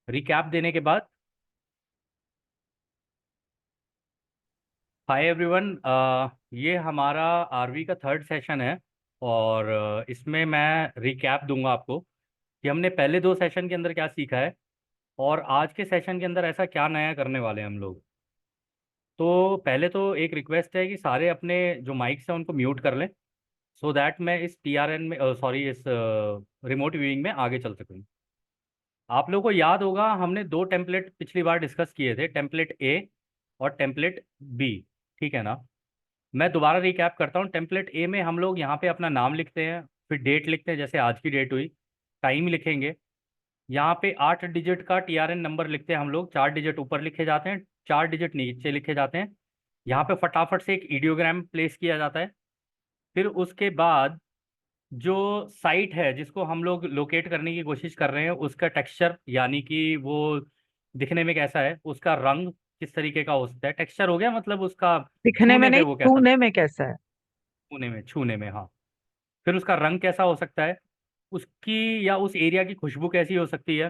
Recap देने के बाद, हाय एवरीवन। ये हमारा आरवी का थर्ड सेशन है। और इसमें मैं रिकैप दूंगा आपको कि हमने पहले दो सेशन के अंदर क्या सीखा है और आज के सेशन के अंदर ऐसा क्या नया करने वाले हैं हम लोग। तो पहले तो एक रिक्वेस्ट है कि सारे अपने जो माइक्स हैं उनको म्यूट कर लें, सो दैट मैं इस टीआरएन में, सॉरी, इस रिमोट व्यूइंग में आगे चल सकूँ। आप लोगों को याद होगा हमने दो टेम्पलेट पिछली बार डिस्कस किए थे, टेम्पलेट ए और टेम्पलेट बी। ठीक है ना? मैं दोबारा रिकैप करता हूँ। टेम्पलेट ए में हम लोग यहाँ पे अपना नाम लिखते हैं, फिर डेट लिखते हैं, जैसे आज की डेट हुई, टाइम लिखेंगे, यहाँ पे 8 डिजिट का टीआरएन नंबर लिखते हैं हम लोग, 4 डिजिट ऊपर लिखे जाते हैं, 4 डिजिट नीचे लिखे जाते हैं। यहाँ पे फटाफट से एक ईडियोग्राम प्लेस किया जाता है। फिर उसके बाद जो साइट है जिसको हम लोग लोकेट करने की कोशिश कर रहे हैं, उसका टेक्सचर, यानी कि वो दिखने में कैसा है, उसका रंग किस तरीके का हो सकता है, टेक्सचर हो गया मतलब उसका दिखने में छूने पे नहीं, वो कैसा, छूने में कैसा है। छूने में हाँ। फिर उसका रंग कैसा हो सकता है, उसकी या उस एरिया की खुशबू कैसी हो सकती है,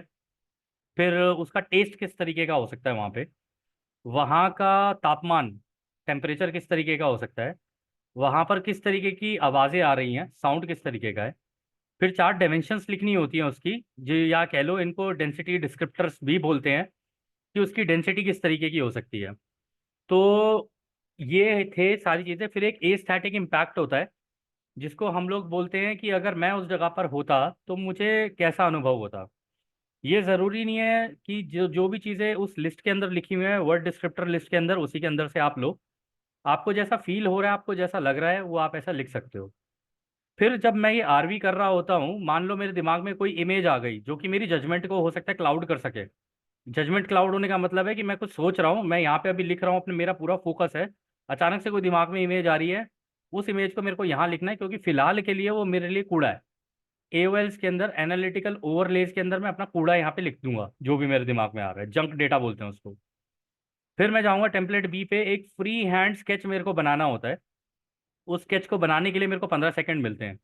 फिर उसका टेस्ट किस तरीके का हो सकता है वहाँ पे, वहाँ का तापमान, टेम्परेचर किस तरीके का हो सकता है, वहाँ पर किस तरीके की आवाज़ें आ रही हैं, साउंड किस तरीके का है। फिर 4 डायमेंशंस लिखनी होती हैं उसकी, जो या कह लो इनको डेंसिटी डिस्क्रिप्टर्स भी बोलते हैं, कि उसकी डेंसिटी किस तरीके की हो सकती है। तो ये थे सारी चीज़ें। फिर एक एस्थेटिक इम्पैक्ट होता है, जिसको हम लोग बोलते हैं कि अगर मैं उस जगह पर होता तो मुझे कैसा अनुभव होता। ये ज़रूरी नहीं है कि जो जो भी चीज़ें उस लिस्ट के अंदर लिखी हुई है, वर्ड डिस्क्रिप्टर लिस्ट के अंदर, उसी के अंदर से आप लो। आपको जैसा फील हो रहा है, आपको जैसा लग रहा है, वो आप ऐसा लिख सकते हो। फिर जब मैं ये आरवी कर रहा होता हूँ, मान लो मेरे दिमाग में कोई इमेज आ गई जो कि मेरी जजमेंट को हो सकता है क्लाउड कर सके। जजमेंट क्लाउड होने का मतलब है कि मैं कुछ सोच रहा हूँ, मैं यहाँ पे अभी लिख रहा हूँ, अपने मेरा पूरा फोकस है, अचानक से कोई दिमाग में इमेज आ रही है, उस इमेज को मेरे को यहाँ लिखना है, क्योंकि फिलहाल के लिए वो मेरे लिए कूड़ा है। एओएल्स के अंदर, एनालिटिकल ओवरलेज के अंदर, मैं अपना कूड़ा यहाँ पे लिख दूंगा, जो भी मेरे दिमाग में आ रहा है, जंक डेटा बोलते हैं उसको। फिर मैं जाऊँगा टेम्पलेट बी पे, एक फ्री हैंड स्केच मेरे को बनाना होता है। उस स्केच को बनाने के लिए मेरे को 15 सेकंड मिलते हैं।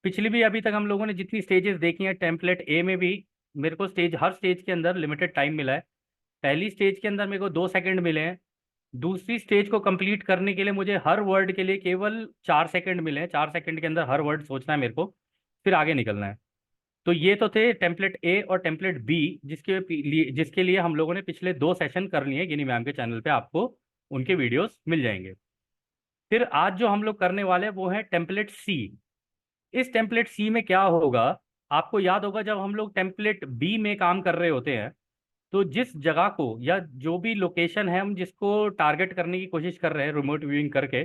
पिछली भी, अभी तक हम लोगों ने जितनी स्टेजेस देखी हैं, टेम्पलेट ए में भी मेरे को हर स्टेज के अंदर लिमिटेड टाइम मिला है। पहली स्टेज के अंदर मेरे को 2 सेकंड मिले हैं। दूसरी स्टेज को कंप्लीट करने के लिए मुझे हर वर्ड के लिए केवल 4 सेकंड मिले हैं। 4 सेकंड के अंदर हर वर्ड सोचना है मेरे को, फिर आगे निकलना है। तो ये तो थे टेम्पलेट ए और टेम्पलेट बी, जिसके लिए हम लोगों ने पिछले दो सेशन कर लिए, गिनी मैम के चैनल पे आपको उनके वीडियोस मिल जाएंगे। फिर आज जो हम लोग करने वाले हैं वो है टेम्पलेट सी। इस टेम्पलेट सी में क्या होगा, आपको याद होगा जब हम लोग टेम्पलेट बी में काम कर रहे होते हैं, तो जिस जगह को या जो भी लोकेशन है हम जिसको टारगेट करने की कोशिश कर रहे हैं रिमोट व्यूइंग करके,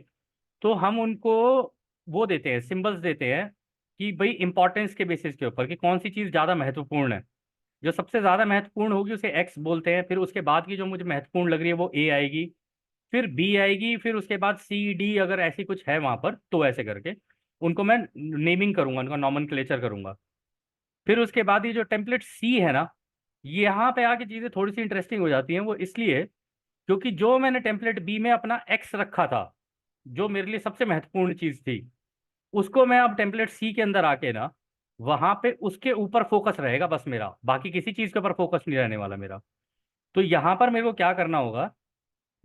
तो हम उनको वो देते हैं, सिंबल्स देते हैं, कि भाई इंपॉर्टेंस के बेसिस के ऊपर कि कौन सी चीज़ ज़्यादा महत्वपूर्ण है। जो सबसे ज़्यादा महत्वपूर्ण होगी उसे एक्स बोलते हैं, फिर उसके बाद की जो मुझे महत्वपूर्ण लग रही है वो ए आएगी, फिर बी आएगी, फिर उसके बाद सी डी, अगर ऐसी कुछ है वहां पर तो ऐसे करके उनको मैं नेमिंग करूंगा, उनका नॉमनक्लेचर करूंगा। फिर उसके बाद ये जो टेम्पलेट सी है ना, यहाँ पे आके चीज़ें थोड़ी सी इंटरेस्टिंग हो जाती हैं। वो इसलिए क्योंकि जो मैंने टेम्पलेट बी में अपना एक्स रखा था, जो मेरे लिए सबसे महत्वपूर्ण चीज़ थी, उसको मैं अब टेम्पलेट सी के अंदर आके ना, वहां पे उसके ऊपर फोकस रहेगा बस मेरा, बाकी किसी चीज़ के ऊपर फोकस नहीं रहने वाला मेरा। तो यहाँ पर मेरे को क्या करना होगा,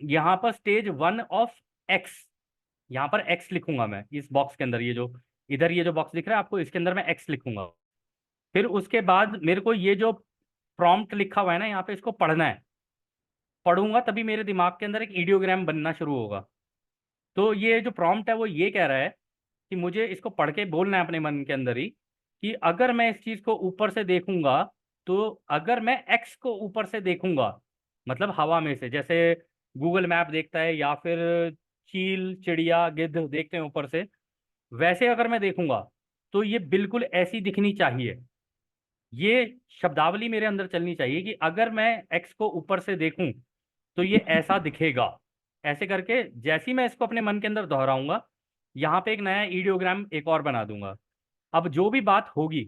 यहाँ पर स्टेज 1 ऑफ एक्स, यहाँ पर एक्स लिखूंगा मैं इस बॉक्स के अंदर, ये जो इधर ये जो बॉक्स दिख रहा है आपको, इसके अंदर मैं एक्स लिखूंगा। फिर उसके बाद मेरे को ये जो प्रॉम्प्ट लिखा हुआ है ना यहाँ पे, इसको पढ़ना है। पढ़ूंगा तभी मेरे दिमाग के अंदर एक ईडियोग्राम बनना शुरू होगा। तो ये जो प्रॉम्प्ट है वो ये कह रहा है कि मुझे इसको पढ़ के बोलना है अपने मन के अंदर ही, कि अगर मैं इस चीज को ऊपर से देखूंगा, तो अगर मैं एक्स को ऊपर से देखूंगा, मतलब हवा में से, जैसे गूगल मैप देखता है या फिर चील चिड़िया गिद्ध देखते हैं ऊपर से, वैसे अगर मैं देखूंगा तो ये बिल्कुल ऐसी दिखनी चाहिए। ये शब्दावली मेरे अंदर चलनी चाहिए कि अगर मैं एक्स को ऊपर से देखूं तो ये ऐसा दिखेगा। ऐसे करके जैसे ही मैं इसको अपने मन के अंदर दोहराऊंगा, यहाँ पे एक नया ईडियोग्राम एक और बना दूंगा। अब जो भी बात होगी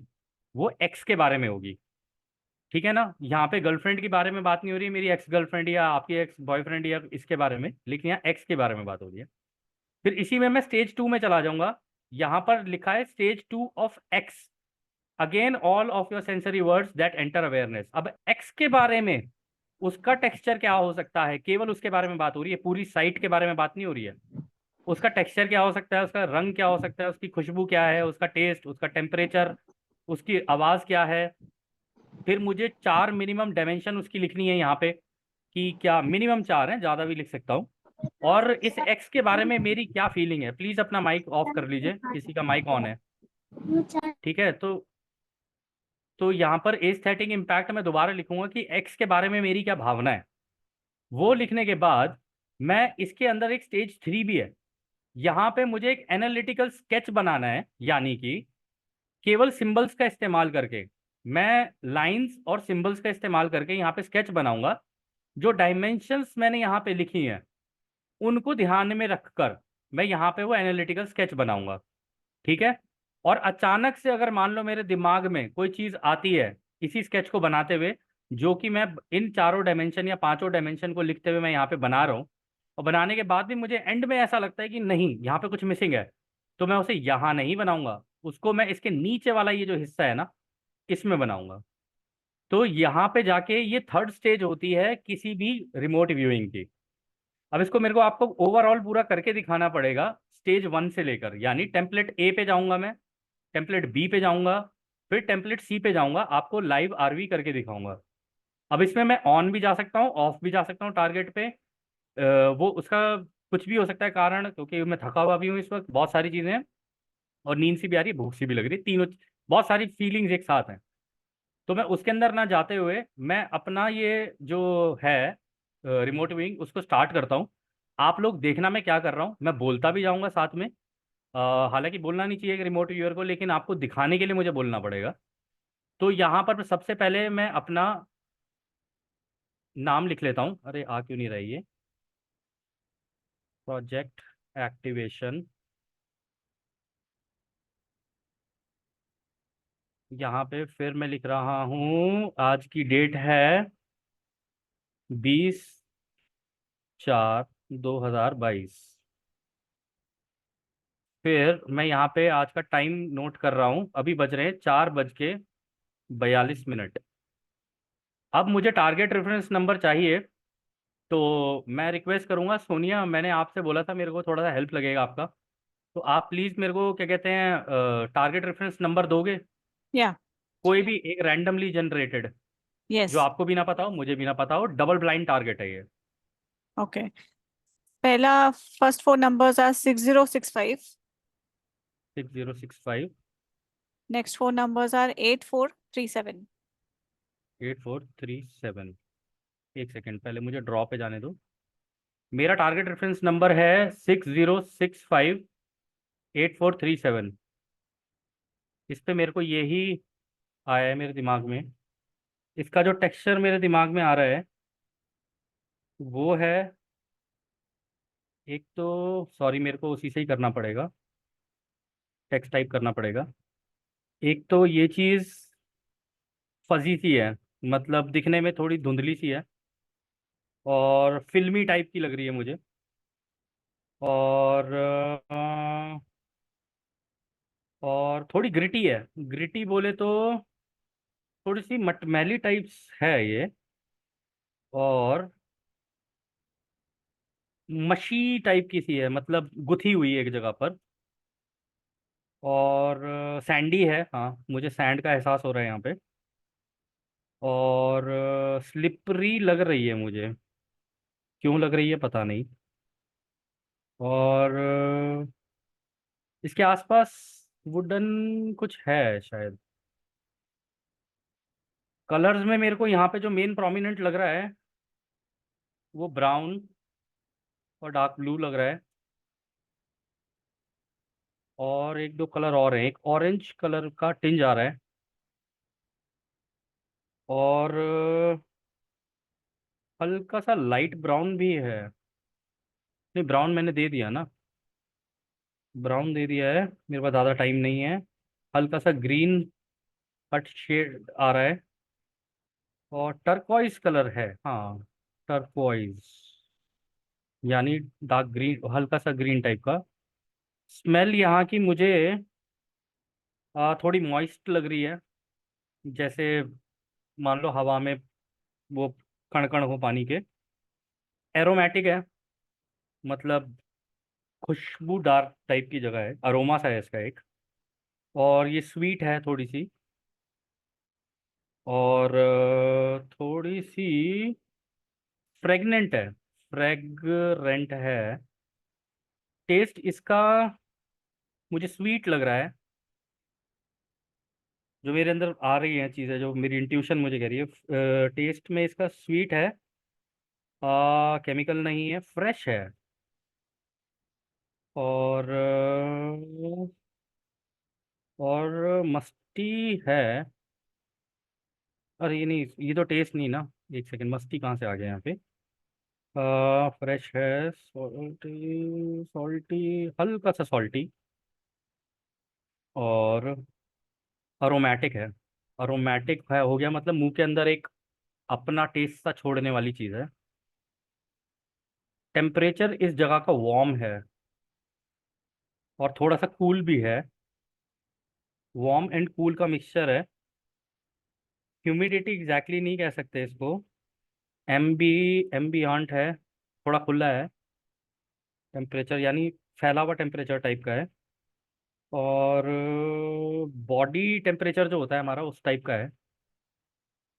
वो एक्स के बारे में होगी। ठीक है ना? यहाँ पे गर्लफ्रेंड के बारे में बात नहीं हो रही है, मेरी एक्स गर्लफ्रेंड या आपकी एक्स बॉयफ्रेंड या इसके बारे में, लेकिन यहाँ एक्स के बारे में बात हो रही है। फिर इसी में मैं स्टेज 2 में चला जाऊंगा। यहाँ पर लिखा है stage 2 of x. Again all of your sensory words that enter awareness. अब एक्स के बारे में उसका टेक्सचर क्या हो सकता है, केवल उसके बारे में बात हो रही है, पूरी साइट के बारे में बात नहीं हो रही है। उसका टेक्सचर क्या हो सकता है, उसका रंग क्या हो सकता है, उसकी खुशबू क्या है, उसका टेस्ट, उसका टेम्परेचर, उसकी आवाज़ क्या है। फिर मुझे 4 मिनिमम डायमेंशन उसकी लिखनी है यहाँ पे, कि क्या मिनिमम 4 है, ज़्यादा भी लिख सकता हूँ। और इस एक्स के बारे में मेरी क्या फीलिंग है। प्लीज़ अपना माइक ऑफ कर लीजिए, किसी का माइक ऑन है, ठीक है। तो यहाँ पर एस्थेटिक इम्पैक्ट मैं दोबारा लिखूंगा कि एक्स के बारे में मेरी क्या भावना है। वो लिखने के बाद मैं इसके अंदर एक स्टेज 3 भी है। यहाँ पे मुझे एक एनालिटिकल स्केच बनाना है, यानी कि केवल सिंबल्स का इस्तेमाल करके, मैं लाइंस और सिंबल्स का इस्तेमाल करके यहाँ पे स्केच बनाऊंगा। जो डायमेंशंस मैंने यहाँ पे लिखी हैं उनको ध्यान में रखकर मैं यहाँ पे वो एनालिटिकल स्केच बनाऊंगा, ठीक है। और अचानक से अगर मान लो मेरे दिमाग में कोई चीज़ आती है इसी स्केच को बनाते हुए, जो कि मैं इन 4 डायमेंशन या 5 डायमेंशन को लिखते हुए मैं यहाँ पे बना रहा हूँ, और बनाने के बाद भी मुझे एंड में ऐसा लगता है कि नहीं यहाँ पे कुछ मिसिंग है, तो मैं उसे यहाँ नहीं बनाऊंगा, उसको मैं इसके नीचे वाला ये जो हिस्सा है ना इसमें बनाऊंगा। तो यहाँ पे जाके ये थर्ड स्टेज होती है किसी भी रिमोट व्यूइंग की। अब इसको मेरे को आपको ओवरऑल पूरा करके दिखाना पड़ेगा स्टेज 1 से लेकर, यानी टेम्पलेट ए पे जाऊंगा मैं, टेम्पलेट बी पे जाऊंगा, फिर टेम्पलेट सी पे जाऊंगा, आपको लाइव आरवी करके दिखाऊंगा। अब इसमें मैं ऑन भी जा सकता हूँ, ऑफ भी जा सकता हूँ टारगेट पे। वो उसका कुछ भी हो सकता है कारण, क्योंकि मैं थका हुआ भी हूँ इस वक्त, बहुत सारी चीज़ें हैं, और नींद सी भी आ रही है, भूख सी भी लग रही है, तीनों बहुत सारी फीलिंग्स एक साथ हैं। तो मैं उसके अंदर ना जाते हुए मैं अपना ये जो है रिमोट व्यूइंग उसको स्टार्ट करता हूँ। आप लोग देखना मैं क्या कर रहा हूँ, मैं बोलता भी जाऊँगा साथ में। हालांकि बोलना नहीं चाहिए रिमोट व्यूअर को, लेकिन आपको दिखाने के लिए मुझे बोलना पड़ेगा। तो यहाँ पर सबसे पहले मैं अपना नाम लिख लेता हूँ। अरे आ क्यों नहीं रही है, प्रोजेक्ट एक्टिवेशन। यहाँ पे फिर मैं लिख रहा हूँ, आज की डेट है 20/4/2022। फिर मैं यहाँ पे आज का टाइम नोट कर रहा हूँ, अभी बज रहे हैं 4:42। अब मुझे टारगेट रेफरेंस नंबर चाहिए। तो मैं रिक्वेस्ट करूंगा सोनिया, मैंने आपसे बोला था मेरे को थोड़ा सा हेल्प लगेगा आपका, तो आप प्लीज़ मेरे को क्या कहते हैं टारगेट रेफरेंस नंबर दोगे। या कोई भी एक रैंडमली जनरेटेड, जो यस आपको भी ना पता हो मुझे भी ना पता हो, डबल ब्लाइंड टारगेट है ये। ओके। पहला first four numbers are 6065. 6065। Next four numbers are 8437. 8437। एक सेकेंड, पहले मुझे ड्रॉ पे जाने दो। मेरा टारगेट रेफरेंस नंबर है 60658437। इस पे मेरे को यही आया है मेरे दिमाग में। इसका जो टेक्सचर मेरे दिमाग में आ रहा है वो है, एक तो सॉरी मेरे को उसी से ही करना पड़ेगा, टेक्स्ट टाइप करना पड़ेगा। एक तो ये चीज़ फजी सी है, मतलब दिखने में थोड़ी धुंधली सी है, और फिल्मी टाइप की लग रही है मुझे। और थोड़ी ग्रिटी है, ग्रिटी बोले तो थोड़ी सी मटमैली टाइप्स है ये, और मशी टाइप की सी है, मतलब गुथी हुई है एक जगह पर। और सैंडी है, हाँ मुझे सैंड का एहसास हो रहा है यहाँ पे। और स्लिपरी लग रही है मुझे, क्यों लग रही है पता नहीं। और इसके आसपास वुडन कुछ है शायद। कलर्स में मेरे को यहाँ पे जो मेन प्रोमिनेंट लग रहा है वो ब्राउन और डार्क ब्लू लग रहा है। और एक दो कलर और है, एक ऑरेंज कलर का टिंज आ रहा है। और हल्का सा लाइट ब्राउन भी है। नहीं ब्राउन मैंने दे दिया ना, ब्राउन दे दिया है, मेरे पास ज़्यादा टाइम नहीं है। हल्का सा ग्रीन कट शेड आ रहा है, और टर्कवाइज कलर है, हाँ टर्कवाइज, यानी डार्क ग्रीन, हल्का सा ग्रीन टाइप का। स्मेल यहाँ की मुझे थोड़ी मॉइस्ट लग रही है, जैसे मान लो हवा में वो कण कण हो पानी के। एरोमेटिक है, मतलब खुशबूदार टाइप की जगह है, अरोमा सा है इसका एक। और ये स्वीट है थोड़ी सी, और थोड़ी सी फ्रेगनेंट है, फ्रेगरेंट है। टेस्ट इसका मुझे स्वीट लग रहा है। जो मेरे अंदर आ रही है चीज़ें, जो मेरी इंट्यूशन मुझे कह रही है, टेस्ट में इसका स्वीट है। केमिकल नहीं है, फ्रेश है। और और मस्ती है। अरे ये नहीं, ये तो टेस्ट नहीं ना। एक सेकंड, मस्ती कहाँ से आ गया यहाँ पे। फ्रेश है, सॉल्टी सॉल्टी, हल्का सा सॉल्टी। और अरोमेटिक है। अरोमेटिक है हो गया, मतलब मुंह के अंदर एक अपना टेस्ट सा छोड़ने वाली चीज़ है। टेम्परेचर इस जगह का वार्म है, और थोड़ा सा कूल भी है। वार्म एंड कूल का मिक्सचर है। ह्यूमिडिटी एग्जैक्टली नहीं कह सकते इसको। एम्बी एम्बियंट है, थोड़ा खुला है। टेम्परेचर यानी फैला हुआ टेम्परेचर टाइप का है। और बॉडी टेम्परेचर जो होता है हमारा, उस टाइप का है।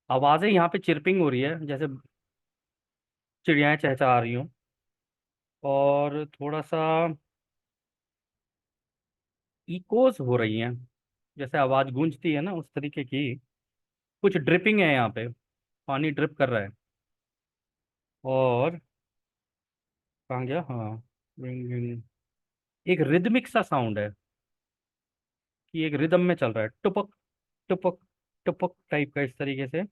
आवाज़ें यहाँ पे चिरपिंग हो रही है, जैसे चिड़ियाएं चहचहा रही हों। और थोड़ा सा इकोज हो रही हैं, जैसे आवाज़ गूंजती है ना, उस तरीके की। कुछ ड्रिपिंग है यहाँ पे, पानी ड्रिप कर रहा है। और कहाँ गया, हाँ। एक रिदमिक सा साउंड है, कि एक रिदम में चल रहा है, टुपक टुपक टुपक टाइप का, इस तरीके से।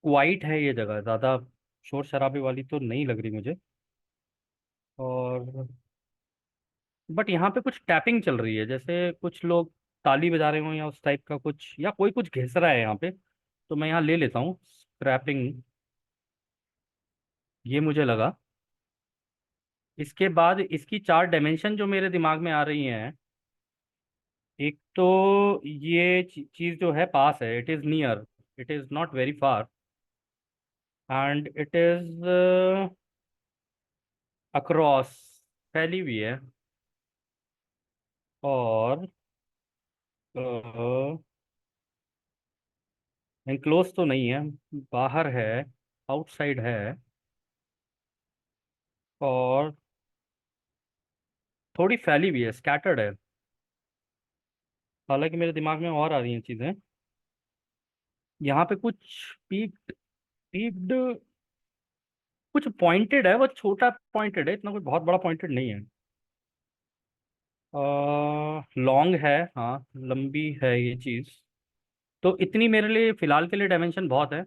क्वाइट है ये जगह, ज़्यादा शोर शराबे वाली तो नहीं लग रही मुझे। और बट यहाँ पे कुछ टैपिंग चल रही है, जैसे कुछ लोग ताली बजा रहे हो, या उस टाइप का कुछ, या कोई कुछ घिस रहा है यहाँ पे। तो मैं यहाँ ले लेता हूँ स्क्रैपिंग, ये मुझे लगा। इसके बाद इसकी चार डायमेंशन जो मेरे दिमाग में आ रही हैं। एक तो ये चीज़ जो है पास है, it is near, it is not very far, and it is across, फैली हुई है। और एनक्लोज तो नहीं है, बाहर है, आउटसाइड है। और थोड़ी फैली हुई है, स्कैटर्ड है। हालांकि मेरे दिमाग में और आ रही हैं चीज़ें। यहाँ पे कुछ पीक्ड पीक्ड, कुछ पॉइंटेड है, वो छोटा पॉइंटेड है, इतना कोई बहुत बड़ा पॉइंटेड नहीं है। लॉन्ग है, हाँ लंबी है ये चीज़। तो इतनी मेरे लिए फ़िलहाल के लिए डायमेंशन बहुत है।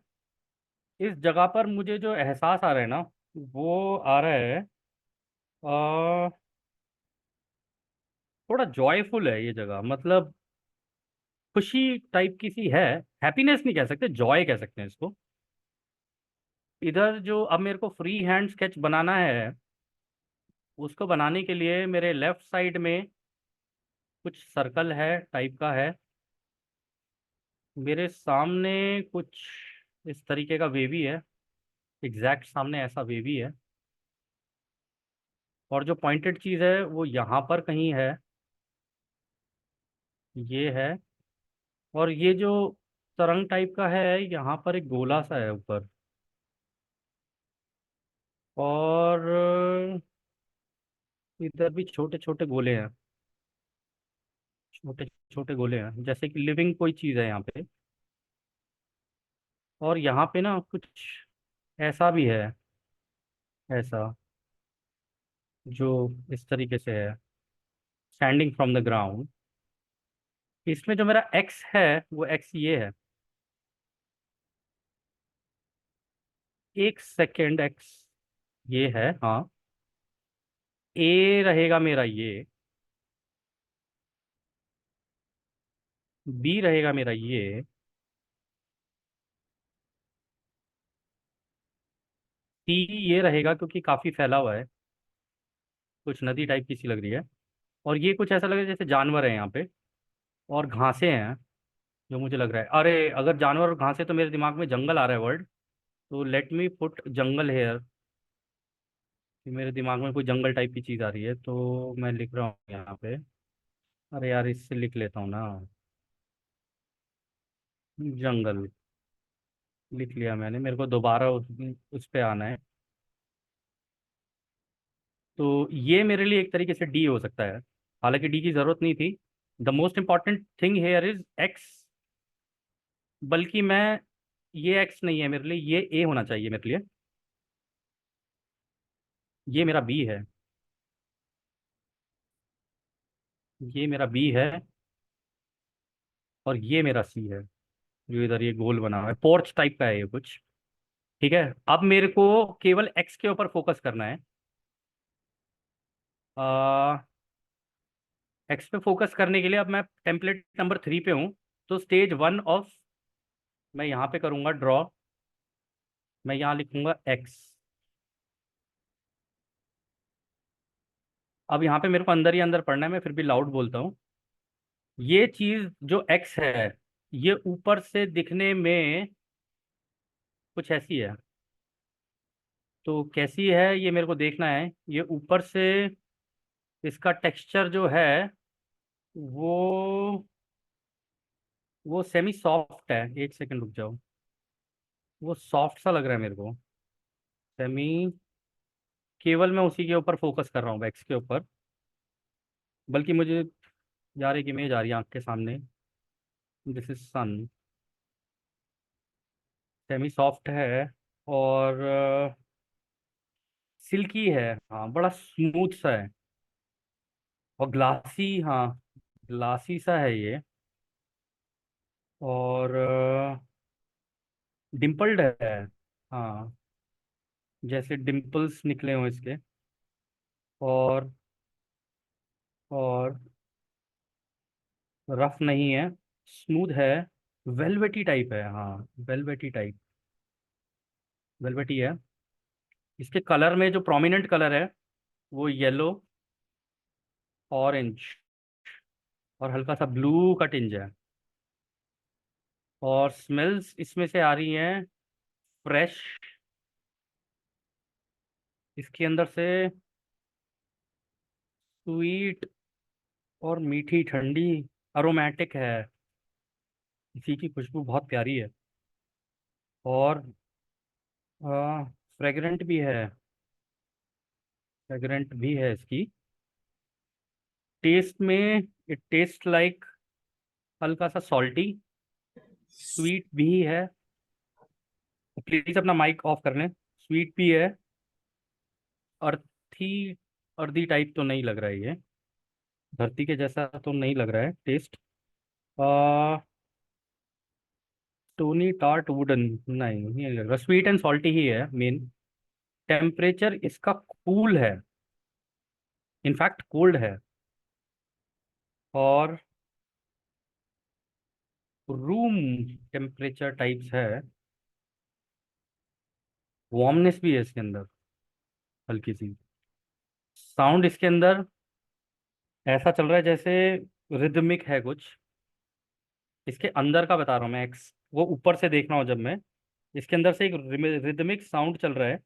इस जगह पर मुझे जो एहसास आ रहा है ना, वो आ रहा है, अ, थोड़ा जॉयफुल है ये जगह, मतलब खुशी टाइप की सी है। हैप्पीनेस नहीं कह सकते, जॉय कह सकते हैं इसको। इधर जो अब मेरे को फ्री हैंड स्केच बनाना है, उसको बनाने के लिए मेरे लेफ्ट साइड में कुछ सर्कल है टाइप का है। मेरे सामने कुछ इस तरीके का वेवी है, एग्जैक्ट सामने ऐसा वेवी है। और जो पॉइंटेड चीज़ है वो यहाँ पर कहीं है, ये है। और ये जो तरंग टाइप का है, यहाँ पर एक गोला सा है ऊपर। और इधर भी छोटे छोटे गोले हैं, छोटे छोटे गोले हैं, जैसे कि लिविंग कोई चीज़ है यहाँ पे। और यहाँ पे ना कुछ ऐसा भी है, ऐसा जो इस तरीके से है, स्टैंडिंग फ्रॉम द ग्राउंड। इसमें जो मेरा एक्स है, वो एक्स ये है। एक सेकेंड, एक्स ये है, हाँ। ए रहेगा मेरा ये, बी रहेगा मेरा ये, सी ये रहेगा क्योंकि काफ़ी फैला हुआ है, कुछ नदी टाइप की सी लग रही है। और ये कुछ ऐसा लग रहा है जैसे जानवर है यहाँ पे, और घासें हैं। जो मुझे लग रहा है, अरे अगर जानवर और घास है तो मेरे दिमाग में जंगल आ रहा है वर्ड। तो लेट मी पुट जंगल हेयर। मेरे दिमाग में कोई जंगल टाइप की चीज़ आ रही है, तो मैं लिख रहा हूँ यहाँ पे। अरे यार, इससे लिख लेता हूँ ना। जंगल लिख लिया मैंने, मेरे को दोबारा उस पे आना है। तो ये मेरे लिए एक तरीके से डी हो सकता है, हालांकि डी की जरूरत नहीं थी। The most important thing here is x. बल्कि मैं, ये एक्स नहीं है मेरे लिए, ये ए होना चाहिए मेरे लिए। ये मेरा बी है। ये मेरा बी है। और ये मेरा सी है। जो इधर ये गोल बना हुआ है, पोर्च टाइप का है ये कुछ। ठीक है, अब मेरे को केवल एक्स के ऊपर फोकस करना है। एक्स पे फोकस करने के लिए अब मैं टेम्पलेट नंबर 3 पे हूँ। तो स्टेज 1 ऑफ, मैं यहाँ पे करूँगा ड्रॉ। मैं यहाँ लिखूंगा एक्स। अब यहाँ पे मेरे को अंदर ही अंदर पढ़ना है, मैं फिर भी लाउड बोलता हूँ। ये चीज जो एक्स है, ये ऊपर से दिखने में कुछ ऐसी है। तो कैसी है ये मेरे को देखना है। ये ऊपर से, इसका टेक्सचर जो है वो वो सेमी सॉफ्ट है। एक सेकंड रुक जाओ। वो सॉफ्ट सा लग रहा है मेरे को। सेमी, केवल मैं उसी के ऊपर फोकस कर रहा हूँ, एक्स के ऊपर। बल्कि मुझे यार एक इमेज आ रही है आंख के सामने। This is sun. Semi soft है। और सिल्की है, हाँ, बड़ा स्मूथ सा है। और ग्लासी, हाँ, ग्लासी सा है ये। और डिम्पल्ड है। हाँ, जैसे डिम्पल्स निकले हों इसके। और और रफ नहीं है, स्मूथ है। वेलवेटी टाइप है, हाँ, वेलवेटी टाइप। वेलवेटी है। इसके कलर में जो प्रोमिनेंट कलर है वो येलो, ऑरेंज और हल्का सा ब्लू का टिंज है। और स्मेल्स इसमें से आ रही हैं फ्रेश। इसके अंदर से स्वीट और मीठी ठंडी अरोमेटिक है। इसी की खुशबू बहुत प्यारी है। और फ्रेग्रेंट भी है। फ्रेग्रेंट भी है इसकी। टेस्ट में इट टेस्ट लाइक हल्का सा सॉल्टी, स्वीट भी है। प्लीज अपना माइक ऑफ कर लें। स्वीट भी है। अर्थी, अर्दी टाइप तो नहीं लग रहा है ये। धरती के जैसा तो नहीं लग रहा है टेस्ट। आ टोनी टार्ट वुडन, नहीं, नहीं लग रहा। स्वीट एंड सॉल्टी ही है मेन। टेम्परेचर इसका कूल है, इनफैक्ट कोल्ड है। और रूम टेम्परेचर टाइप्स है। वार्मनेस भी है इसके अंदर, हल्की सी। साउंड इसके अंदर ऐसा चल रहा है जैसे रिदमिक है कुछ। इसके अंदर का बता रहा हूँ मैं, एक्स वो ऊपर से देख रहा हूँ जब मैं। इसके अंदर से एक रिदमिक साउंड चल रहा है।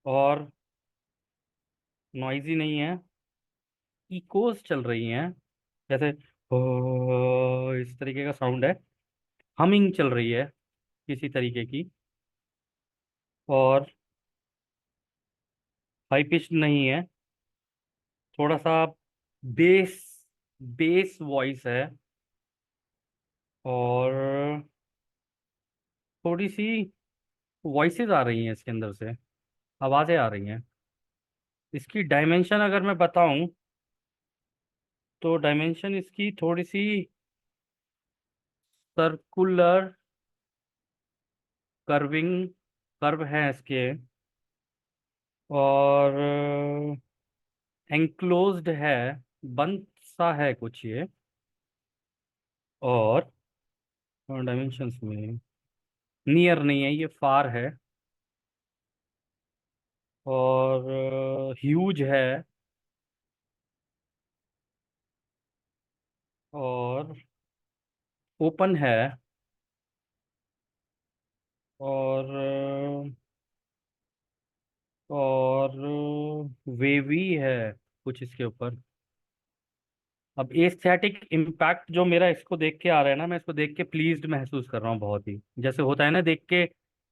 और नॉइजी नहीं है। इकोज चल रही हैं, जैसे इस तरीके का साउंड है। हमिंग चल रही है किसी तरीके की। और हाई पिच नहीं है। थोड़ा सा बेस बेस वॉइस है। और थोड़ी सी वॉइसेस आ रही हैं इसके अंदर से, आवाज़ें आ रही हैं। इसकी डायमेंशन अगर मैं बताऊं, तो डायमेंशन इसकी थोड़ी सी सर्कुलर, कर्विंग, कर्व है इसके। और एंक्लोज्ड है, बंद सा है कुछ ये। और डायमेंशंस में नियर नहीं है, ये फार है। और ह्यूज है। और ओपन है, और और वेवी है कुछ इसके ऊपर। अब एस्थेटिक इम्पैक्ट जो मेरा इसको देख के आ रहा है ना, मैं इसको देख के प्लीज्ड महसूस कर रहा हूँ बहुत ही, जैसे होता है ना देख के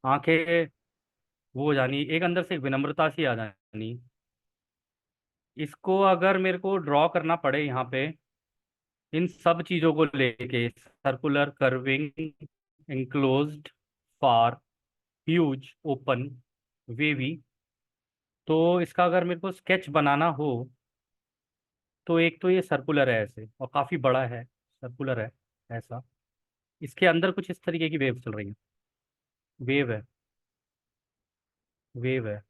आंखें वो हो जानी, एक अंदर से विनम्रता सी आ जानी। इसको अगर मेरे को ड्रॉ करना पड़े यहाँ पे इन सब चीजों को लेके, सर्कुलर, कर्विंग, एंक्लोज्ड, फार, ह्यूज, ओपन, वेवी, तो इसका अगर मेरे को स्केच बनाना हो, तो एक तो ये सर्कुलर है ऐसे और काफी बड़ा है, सर्कुलर है ऐसा, इसके अंदर कुछ इस तरीके की वेव चल रही है, वेव है, वेव है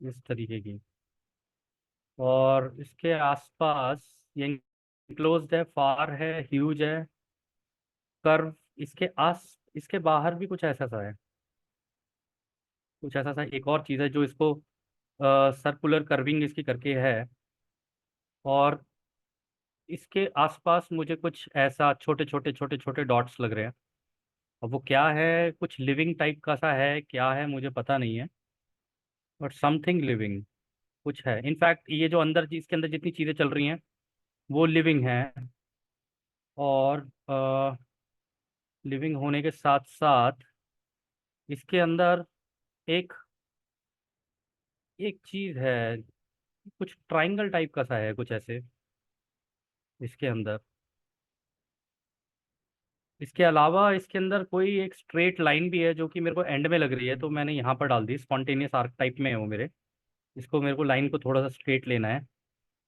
इस तरीके की, और इसके आसपास ये क्लोज्ड है, फार है, ह्यूज है, कर्व, इसके बाहर भी कुछ ऐसा सा है, कुछ ऐसा सा एक और चीज़ है जो इसको सर्कुलर कर्विंग इसकी करके है, और इसके आसपास मुझे कुछ ऐसा छोटे छोटे छोटे छोटे डॉट्स लग रहे हैं। अब वो क्या है, कुछ लिविंग टाइप का सा है, क्या है मुझे पता नहीं है, बट समथिंग लिविंग कुछ है। इनफैक्ट ये जो अंदर इसके अंदर जितनी चीज़ें चल रही हैं वो लिविंग हैं, और लिविंग होने के साथ साथ इसके अंदर एक एक चीज़ है, कुछ ट्रायंगल टाइप का सा है कुछ ऐसे इसके अंदर। इसके अलावा इसके अंदर कोई एक स्ट्रेट लाइन भी है जो कि मेरे को एंड में लग रही है, तो मैंने यहाँ पर डाल दी, स्पॉन्टेनियस आर्क टाइप में है वो मेरे। इसको मेरे को लाइन को थोड़ा सा स्ट्रेट लेना है।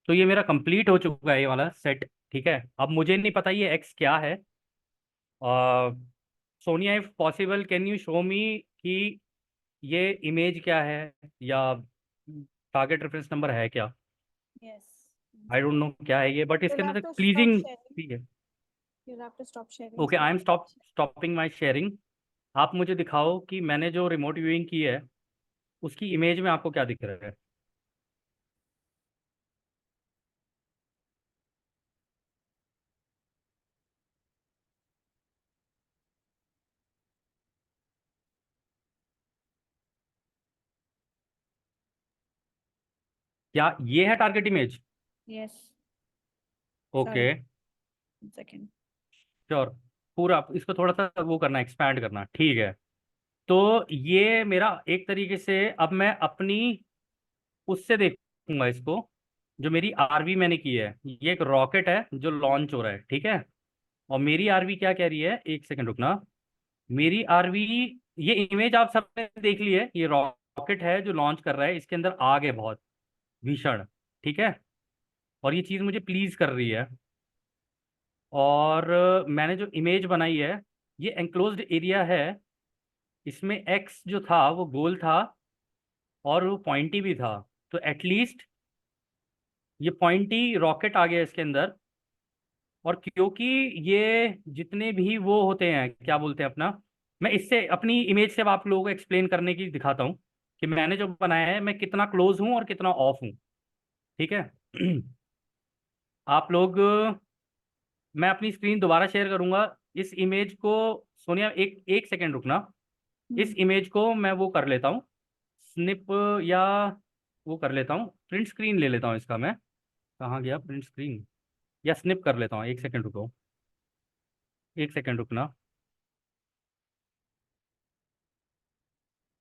तो ये मेरा कंप्लीट हो चुका है ये वाला सेट, ठीक है। अब मुझे नहीं पता ये एक्स क्या है। Sonia, if possible can you show मी कि ये इमेज क्या है, या टारगेट रेफरेंस नंबर है क्या। Yes. One I don't know second. क्या है ये, बट इसके You'll अंदर have एक to stop प्लीजिंग sharing. भी है। You'll have to stop sharing okay, so I am that I can check. Stopping my sharing. आप मुझे दिखाओ कि मैंने जो रिमोट व्यूइंग की है उसकी इमेज में आपको क्या दिख रहा है। क्या ये है target image? Yes. Okay, Sorry. 1 second. Sure. पूरा इसको थोड़ा सा वो करना, एक्सपैंड करना, ठीक है। तो ये मेरा एक तरीके से, अब मैं अपनी उससे देखूंगा इसको, जो मेरी आरवी मैंने की है, ये एक रॉकेट है जो लॉन्च हो रहा है, ठीक है। और मेरी आरवी क्या कह रही है, एक सेकंड रुकना। मेरी आरवी, ये इमेज आप सबने देख ली है, ये रॉकेट है जो लॉन्च कर रहा है, इसके अंदर आग है बहुत भीषण, ठीक है। और ये चीज़ मुझे प्लीज कर रही है। और मैंने जो इमेज बनाई है, ये एंक्लोज्ड एरिया है, इसमें एक्स जो था वो गोल था और वो पॉइंटी भी था। तो एटलीस्ट ये पॉइंटी रॉकेट आ गया इसके अंदर। और क्योंकि ये जितने भी वो होते हैं, क्या बोलते हैं अपना, मैं इससे अपनी इमेज से अब आप लोगों को एक्सप्लेन करने की दिखाता हूँ कि मैंने जो बनाया है मैं कितना क्लोज हूँ और कितना ऑफ हूँ, ठीक है। आप लोग, मैं अपनी स्क्रीन दोबारा शेयर करूंगा इस इमेज को। सोनिया, एक एक सेकेंड रुकना। इस इमेज को मैं वो कर लेता हूँ, स्निप, या वो कर लेता हूँ, प्रिंट स्क्रीन ले लेता हूँ इसका मैं। कहाँ गया प्रिंट स्क्रीन, या स्निप कर लेता हूँ, एक सेकेंड रुको, एक सेकेंड रुकना।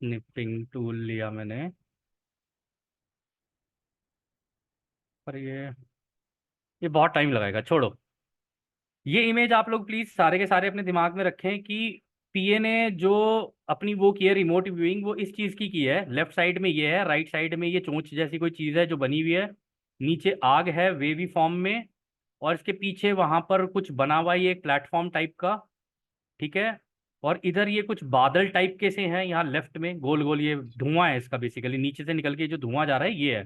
स्निपिंग टूल लिया मैंने, पर ये बहुत टाइम लगाएगा, छोड़ो। ये इमेज आप लोग प्लीज सारे के सारे अपने दिमाग में रखें कि पीए ने जो अपनी वो की है रिमोट व्यूइंग, वो इस चीज की है। लेफ्ट साइड में ये है, राइट साइड में ये चोंच जैसी कोई चीज है जो बनी हुई है, नीचे आग है वेवी फॉर्म में, और इसके पीछे वहां पर कुछ बना हुआ है ये एक प्लेटफॉर्म टाइप का, ठीक है। और इधर ये कुछ बादल टाइप के से हैं, यहाँ लेफ्ट में गोल गोल ये धुआं है इसका, बेसिकली नीचे से निकल के जो धुआं जा रहा है ये है,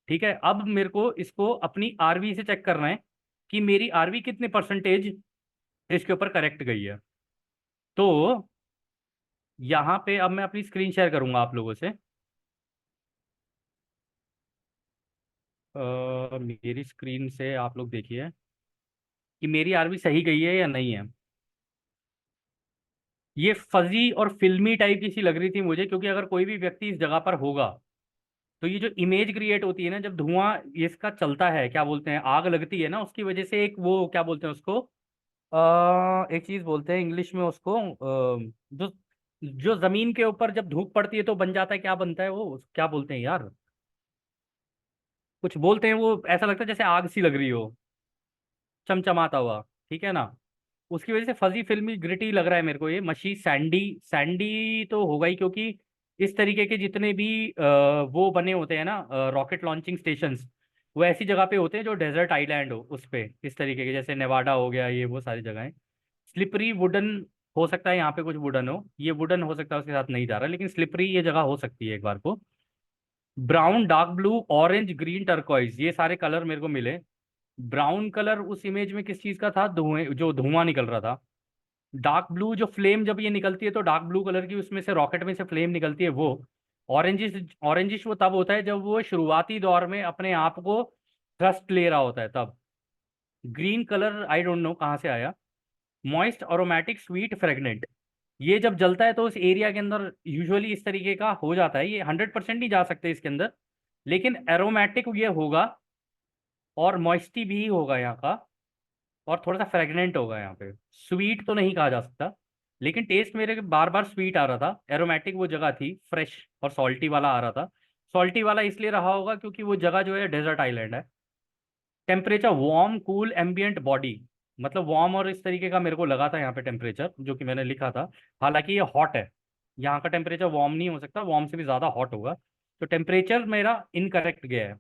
ठीक है। अब मेरे को इसको अपनी आरवी से चेक करना है कि मेरी आरवी कितने परसेंटेज इसके ऊपर करेक्ट गई है। तो यहाँ पे अब मैं अपनी स्क्रीन शेयर करूंगा आप लोगों से। मेरी स्क्रीन से आप लोग देखिए कि मेरी आरवी सही गई है या नहीं है। ये फजी और फिल्मी टाइप की सी लग रही थी मुझे, क्योंकि अगर कोई भी व्यक्ति इस जगह पर होगा तो ये जो इमेज क्रिएट होती है ना, जब धुआं इसका चलता है, क्या बोलते हैं, आग लगती है ना, उसकी वजह से एक वो क्या बोलते हैं उसको, एक चीज बोलते हैं इंग्लिश में उसको, जो जो जमीन के ऊपर जब धूप पड़ती है तो बन जाता है, क्या बनता है वो, क्या बोलते हैं यार, कुछ बोलते हैं, वो ऐसा लगता है जैसे आग सी लग रही हो, चमचमाता हुआ, ठीक है ना। उसकी वजह से फजी फिल्मी ग्रिटी लग रहा है मेरे को, ये मशी सैंडी, सैंडी तो होगा ही, क्योंकि इस तरीके के जितने भी वो बने होते हैं ना रॉकेट लॉन्चिंग स्टेशंस, वो ऐसी जगह पे होते हैं जो डेजर्ट आइलैंड हो उस पे, इस तरीके के, जैसे नेवाडा हो गया, ये वो सारी जगहें। स्लिपरी वुडन हो सकता है यहाँ पे कुछ वुडन हो, ये वुडन हो सकता है, उसके साथ नहीं जा रहा, लेकिन स्लिपरी ये जगह हो सकती है एक बार को। Brown, dark blue, orange, green, turquoise, ये सारे कलर मेरे को मिले। ब्राउन कलर उस इमेज में किस चीज का था, धुएं, जो धुआं निकल रहा था। डार्क ब्लू, जो फ्लेम जब ये निकलती है तो डार्क ब्लू कलर की उसमें से रॉकेट में से फ्लेम निकलती है वो। ऑरेंजिश, ऑरेंजिश वो तब होता है जब वो शुरुआती दौर में अपने आप को थ्रस्ट ले रहा होता है तब। Green colour I don't know कहाँ से आया। मॉइस्ट, अरोमेटिक, स्वीट, फ्रेगनेंट, ये जब जलता है तो उस एरिया के अंदर यूजुअली इस तरीके का हो जाता है, ये 100% नहीं जा सकते इसके अंदर, लेकिन एरोमेटिक ये होगा, और मॉइस्टी भी होगा यहाँ का, और थोड़ा सा फ्रेगनेंट होगा यहाँ पे। स्वीट तो नहीं कहा जा सकता, लेकिन टेस्ट मेरे बार बार स्वीट आ रहा था। एरोमेटिक वो जगह थी, फ्रेश और सॉल्टी वाला आ रहा था। सॉल्टी वाला इसलिए रहा होगा क्योंकि वो जगह जो है डेजर्ट आइलैंड है। Temperature warm, cool, ambient body, मतलब वार्म और इस तरीके का मेरे को लगा था यहाँ पे टेम्परेचर, जो कि मैंने लिखा था। हालांकि ये हॉट है, यहाँ का टेम्परेचर वार्म नहीं हो सकता, वार्म से भी ज़्यादा हॉट होगा, तो टेम्परेचर मेरा इनकरेक्ट गया है।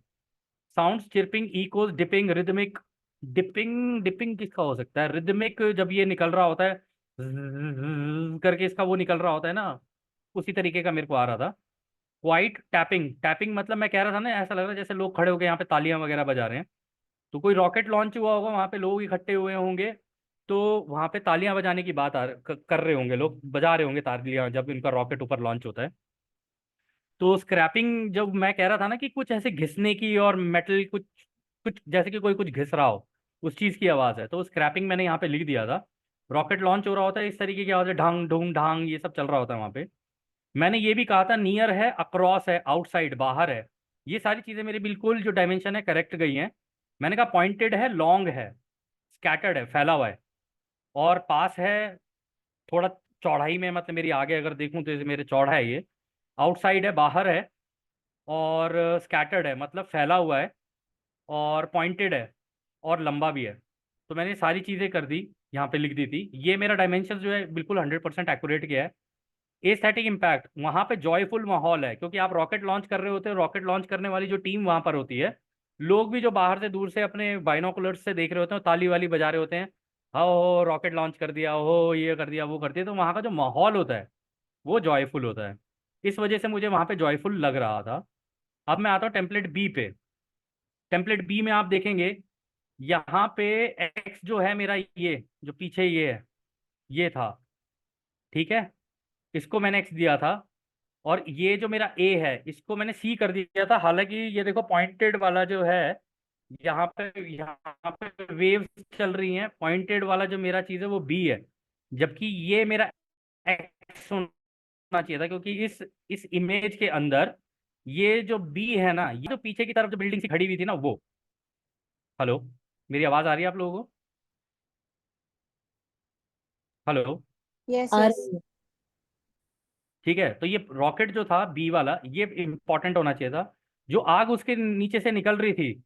Sounds, chirping, echoes, dipping, rhythmic. Dipping, dipping किसका हो सकता है, रिदमिक, जब ये निकल रहा होता है करके इसका वो निकल रहा होता है ना, उसी तरीके का मेरे को आ रहा था। क्वाइट, टैपिंग, टैपिंग मतलब मैं कह रहा था ना, ऐसा लग रहा है जैसे लोग खड़े होकर यहाँ पे तालियां वगैरह बजा रहे हैं, तो कोई रॉकेट लॉन्च हुआ होगा, वहां पे लोग इकट्ठे हुए होंगे, तो वहां पे तालियां बजाने की बात कर रहे होंगे, लोग बजा रहे होंगे तालियां जब इनका रॉकेट ऊपर लॉन्च होता है। तो स्क्रैपिंग, जब मैं कह रहा था ना कि कुछ ऐसे घिसने की और मेटल कुछ, कुछ जैसे कि कोई कुछ घिस रहा हो, उस चीज की आवाज है, तो स्क्रैपिंग मैंने यहाँ पे लिख दिया था। रॉकेट लॉन्च हो रहा होता है, इस तरीके की आवाज है, ढांग ढूंग ढांग, ये सब चल रहा होता है वहां पे। मैंने ये भी कहा था नियर है, अक्रॉस है, आउटसाइड, बाहर है, ये सारी चीजें मेरी बिल्कुल जो डायमेंशन है करेक्ट गई हैं। मैंने कहा पॉइंटेड है, लॉन्ग है, स्कैटर्ड है, फैला हुआ है, और पास है, थोड़ा चौड़ाई में, मतलब मेरी आगे अगर देखूं तो मेरे चौड़ा है ये। आउटसाइड है, बाहर है, और स्कैटर्ड है मतलब फैला हुआ है, और पॉइंटेड है, और लंबा भी है। तो मैंने सारी चीज़ें कर दी, यहाँ पे लिख दी थी, ये मेरा डायमेंशन जो है बिल्कुल 100% एक्यूरेट किया है। एस्थेटिक इम्पैक्ट, वहाँ पे जॉयफुल माहौल है, क्योंकि आप रॉकेट लॉन्च कर रहे होते हो, रॉकेट लॉन्च करने वाली जो टीम वहाँ पर होती है, लोग भी जो बाहर से दूर से अपने बाइनोकुलर्स से देख रहे होते हैं, ताली वाली बजा रहे होते हैं, हो रॉकेट लॉन्च कर दिया, हो ये कर दिया, वो कर दिया, तो वहाँ का जो माहौल होता है वो जॉयफुल होता है। इस वजह से मुझे वहाँ पे जॉयफुल लग रहा था। अब मैं आता हूँ टेम्पलेट बी पे। टेम्पलेट बी में आप देखेंगे, यहाँ पे एक्स जो है मेरा, ये जो पीछे ये है, ये था, ठीक है, इसको मैंने एक्स दिया था। और ये जो मेरा ए है, इसको मैंने सी कर दिया था। हालांकि ये देखो पॉइंटेड वाला जो है, यहाँ पे वेव्स चल रही हैं, पॉइंटेड वाला जो मेरा चीज है वो बी है, जबकि ये मेरा एक्स होना चाहिए था, क्योंकि इस इमेज के अंदर ये जो बी है ना, ये जो पीछे की तरफ जो बिल्डिंग सी खड़ी हुई थी ना वो। हेलो, मेरी आवाज आ रही है आप लोगों को? हेलो। यस आ यस। रही है। ठीक है, तो ये रॉकेट जो था बी वाला, ये इंपॉर्टेंट होना चाहिए था। जो आग उसके नीचे से निकल रही थी,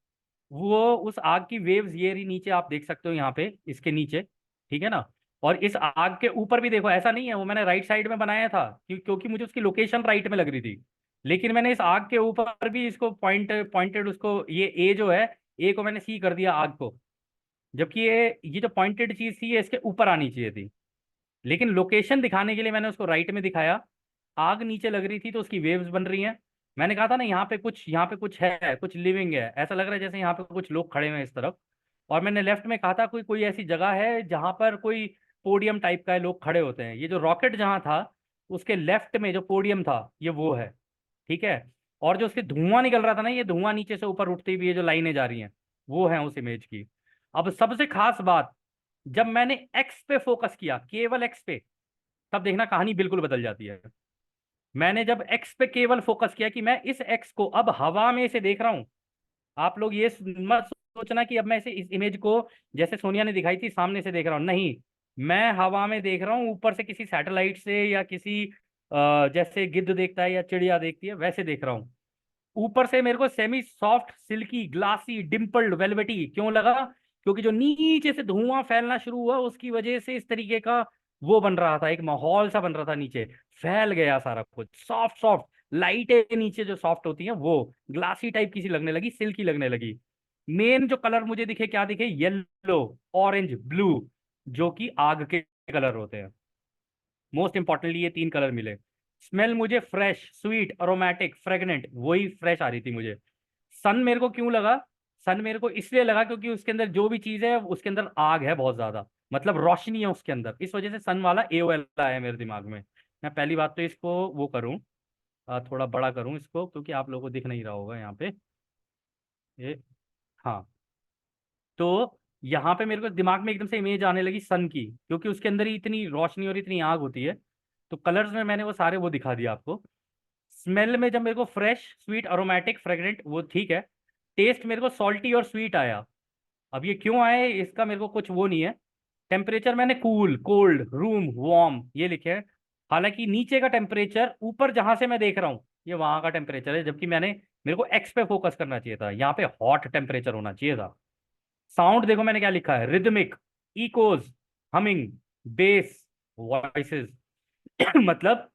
वो उस आग की वेव्स ये रही नीचे, आप देख सकते हो यहाँ पे इसके नीचे, ठीक है ना। और इस आग के ऊपर भी देखो, ऐसा नहीं है वो मैंने राइट साइड में बनाया था, क्योंकि मुझे उसकी लोकेशन राइट में लग रही थी, लेकिन मैंने इस आग के ऊपर भी इसको पॉइंटेड उसको, ये ए जो है, ए को मैंने सी कर दिया आग को, जबकि ये जो पॉइंटेड चीज थी ये इसके ऊपर आनी चाहिए थी, लेकिन लोकेशन दिखाने के लिए मैंने उसको राइट में दिखाया। आग नीचे लग रही थी तो उसकी वेव्स बन रही हैं। मैंने कहा था ना यहाँ पे कुछ है, कुछ लिविंग है, ऐसा लग रहा है जैसे यहाँ पे कुछ लोग खड़े हुए हैं इस तरफ। और मैंने लेफ्ट में कहा था कोई कोई ऐसी जगह है जहाँ पर कोई पोडियम टाइप का है, लोग खड़े होते हैं, ये जो रॉकेट जहाँ था उसके लेफ्ट में जो पोडियम था ये वो है, ठीक है। और जो उसके धुआं निकल रहा था ना, ये धुआं नीचे से ऊपर उठती हुई ये जो लाइनें जा रही हैं, वो है उस इमेज की। अब सबसे खास बात, जब मैंने एक्स पे फोकस किया, केवल एक्स पे, तब देखना कहानी बिल्कुल बदल जाती है। मैंने जब एक्स पे केवल फोकस किया कि मैं इस एक्स को अब हवा में से देख रहा हूं, आप लोग ये मत सोचना कि अब मैं इस इमेज को जैसे सोनिया ने दिखाई थी सामने से देख रहा हूँ, नहीं। मैं हवा में देख रहा हूँ, ऊपर से किसी सैटेलाइट से या किसी जैसे गिद्ध देखता है या चिड़िया देखती है वैसे देख रहा हूँ। ऊपर से मेरे को semi soft silky glassy dimpled velvety क्यों लगा? क्योंकि जो नीचे से धुआं फैलना शुरू हुआ उसकी वजह से इस तरीके का वो बन रहा था, एक माहौल सा बन रहा था, नीचे फैल गया सारा कुछ सॉफ्ट सॉफ्ट। लाइटें नीचे जो सॉफ्ट होती हैं वो ग्लासी टाइप की सी लगने लगी, सिल्की लगने लगी। मेन जो कलर मुझे दिखे क्या दिखे? येलो, ऑरेंज, ब्लू, जो कि आग के कलर होते हैं। मोस्ट इंपॉर्टेंटली ये तीन कलर मिले। स्मेल मुझे फ्रेश, स्वीट, अरोमेटिक, फ्रेगनेंट, वही फ्रेश आ रही थी मुझे। सन मेरे को क्यों लगा? सन मेरे को इसलिए लगा क्योंकि उसके अंदर जो भी चीज है उसके अंदर आग है बहुत ज्यादा, मतलब रोशनी है उसके अंदर, इस वजह से सन वाला AOL आया मेरे दिमाग में। मैं पहली बात तो इसको वो करूं, थोड़ा बड़ा करूं इसको क्योंकि आप लोगों को दिख नहीं रहा होगा यहाँ पे ये। हाँ, तो यहाँ पे मेरे को दिमाग में एकदम से इमेज आने लगी सन की, क्योंकि उसके अंदर ही इतनी रोशनी और इतनी आग होती है। तो कलर्स में मैंने वो सारे वो दिखा दिया आपको। स्मेल में जब मेरे को फ्रेश, स्वीट, अरोमेटिक, फ्रेग्रेंट, वो ठीक है। टेस्ट मेरे को सॉल्टी और स्वीट आया। अब ये क्यों आए इसका मेरे को कुछ वो नहीं है। टेम्परेचर मैंने कूल, कोल्ड, रूम, वार्म ये लिखे हैं। हालांकि नीचे का टेम्परेचर ऊपर जहां से मैं देख रहा हूँ ये वहां का टेम्परेचर है, जबकि मेरे को एक्स पे फोकस करना चाहिए था, यहाँ पे हॉट टेम्परेचर होना चाहिए था। साउंड देखो मैंने क्या लिखा है, rhythmic, echoes, humming, base, voices. मतलब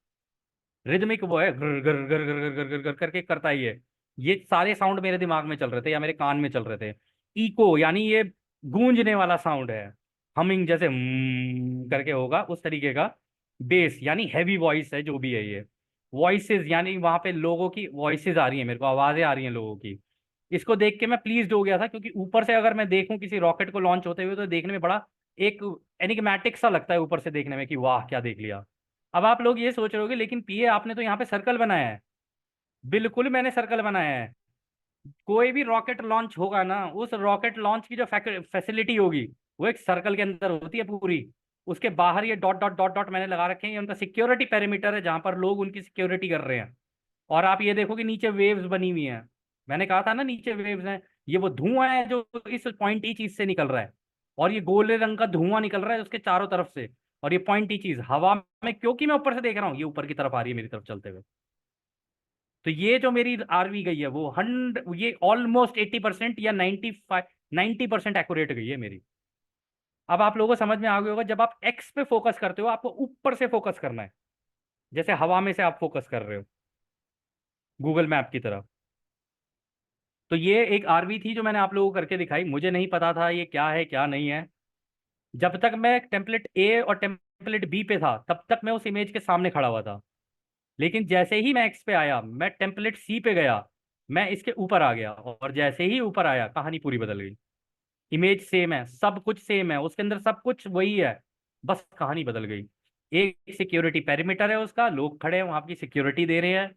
रिदमिक वो है गर गर गर गर गर गर गर गर करके करता ही है। ये सारे साउंड मेरे दिमाग में चल रहे थे या मेरे कान में चल रहे थे। इको यानी ये गूंजने वाला साउंड है। हमिंग जैसे करके होगा उस तरीके का। बेस यानी हैवी वॉइस है जो भी है ये। वॉइसेस यानी वहां पे लोगों की वॉइसेस आ रही है, मेरे को आवाजें आ रही हैं लोगों की। इसको देख के मैं प्लीज्ड हो गया था, क्योंकि ऊपर से अगर मैं देखूं किसी रॉकेट को लॉन्च होते हुए तो देखने में बड़ा एक एनिग्मेटिक सा लगता है ऊपर से देखने में कि वाह क्या देख लिया। अब आप लोग ये सोच रहे होगे लेकिन पीए आपने तो यहाँ पे सर्कल बनाया है। बिल्कुल मैंने सर्कल बनाया है। कोई भी रॉकेट लॉन्च होगा ना, उस रॉकेट लॉन्च की जो फैसिलिटी होगी वो एक सर्कल के अंदर होती है पूरी। उसके बाहर ये डॉट डॉट डॉट डॉट मैंने लगा रखे हैं, ये उनका सिक्योरिटी पेरीमीटर है जहां पर लोग उनकी सिक्योरिटी कर रहे हैं। और आप ये देखो कि नीचे वेव्स बनी हुई हैं। मैंने कहा था ना नीचे वेव्स हैं। ये वो धुआं है जो इस पॉइंटी चीज से निकल रहा है। और ये गोले रंग का धुआं निकल रहा है उसके चारों तरफ से। और ये पॉइंटी चीज हवा में, क्योंकि मैं ऊपर से देख रहा हूँ, ये ऊपर की तरफ आ रही है मेरी तरफ चलते हुए। तो ये जो मेरी आरवी गई है वो 100, ये ऑलमोस्ट 80% या 95, 90% एक्यूरेट गई है मेरी। अब आप लोगों को समझ में आ गया होगा, जब आप एक्स पे फोकस करते हो आपको ऊपर से फोकस करना है, जैसे हवा में से आप फोकस कर रहे हो गूगल मैप की तरफ। तो ये एक आरवी थी जो मैंने आप लोगों को करके दिखाई, मुझे नहीं पता था ये क्या है क्या नहीं है। जब तक मैं टेम्पलेट ए और टेम्पलेट बी पे था तब तक मैं उस इमेज के सामने खड़ा हुआ था। लेकिन जैसे ही मैं एक्स पे आया, मैं टेम्पलेट सी पे गया, मैं इसके ऊपर आ गया, और जैसे ही ऊपर आया कहानी पूरी बदल गई। इमेज सेम है, सब कुछ सेम है, उसके अंदर सब कुछ वही है, बस कहानी बदल गई। एक सिक्योरिटी पेरीमीटर है उसका, लोग खड़े हैं वहां की सिक्योरिटी दे रहे हैं।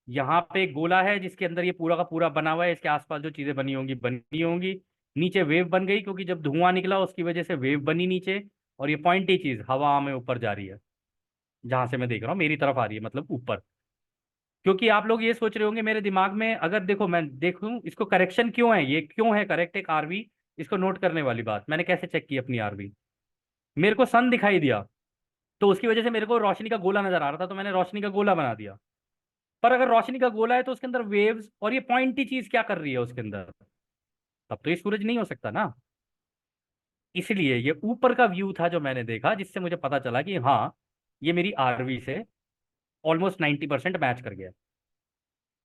यहाँ पे एक गोला है जिसके अंदर ये पूरा का पूरा बना हुआ है, इसके आसपास जो चीजें बनी होंगी। नीचे वेव बन गई क्योंकि जब धुआं निकला उसकी वजह से वेव बनी नीचे। और ये पॉइंटी चीज हवा में ऊपर जा रही है, जहां से मैं देख रहा हूँ मेरी तरफ आ रही है, मतलब ऊपर। क्योंकि आप लोग ये सोच रहे होंगे मेरे दिमाग में, अगर देखो मैं देखूं इसको करेक्शन क्यों है, ये क्यों है करेक्ट एक आरवी, इसको नोट करने वाली बात, मैंने कैसे चेक की अपनी आरवी। मेरे को सन दिखाई दिया, तो उसकी वजह से मेरे को रोशनी का गोला नजर आ रहा था, तो मैंने रोशनी का गोला बना दिया। पर अगर रोशनी का गोला है तो उसके अंदर वेव्स और ये पॉइंटी चीज क्या कर रही है उसके अंदर, तब तो ये सूरज नहीं हो सकता ना। इसलिए ये ऊपर का व्यू था जो मैंने देखा, जिससे मुझे पता चला कि हाँ ये मेरी आरवी से ऑलमोस्ट 90% मैच कर गया।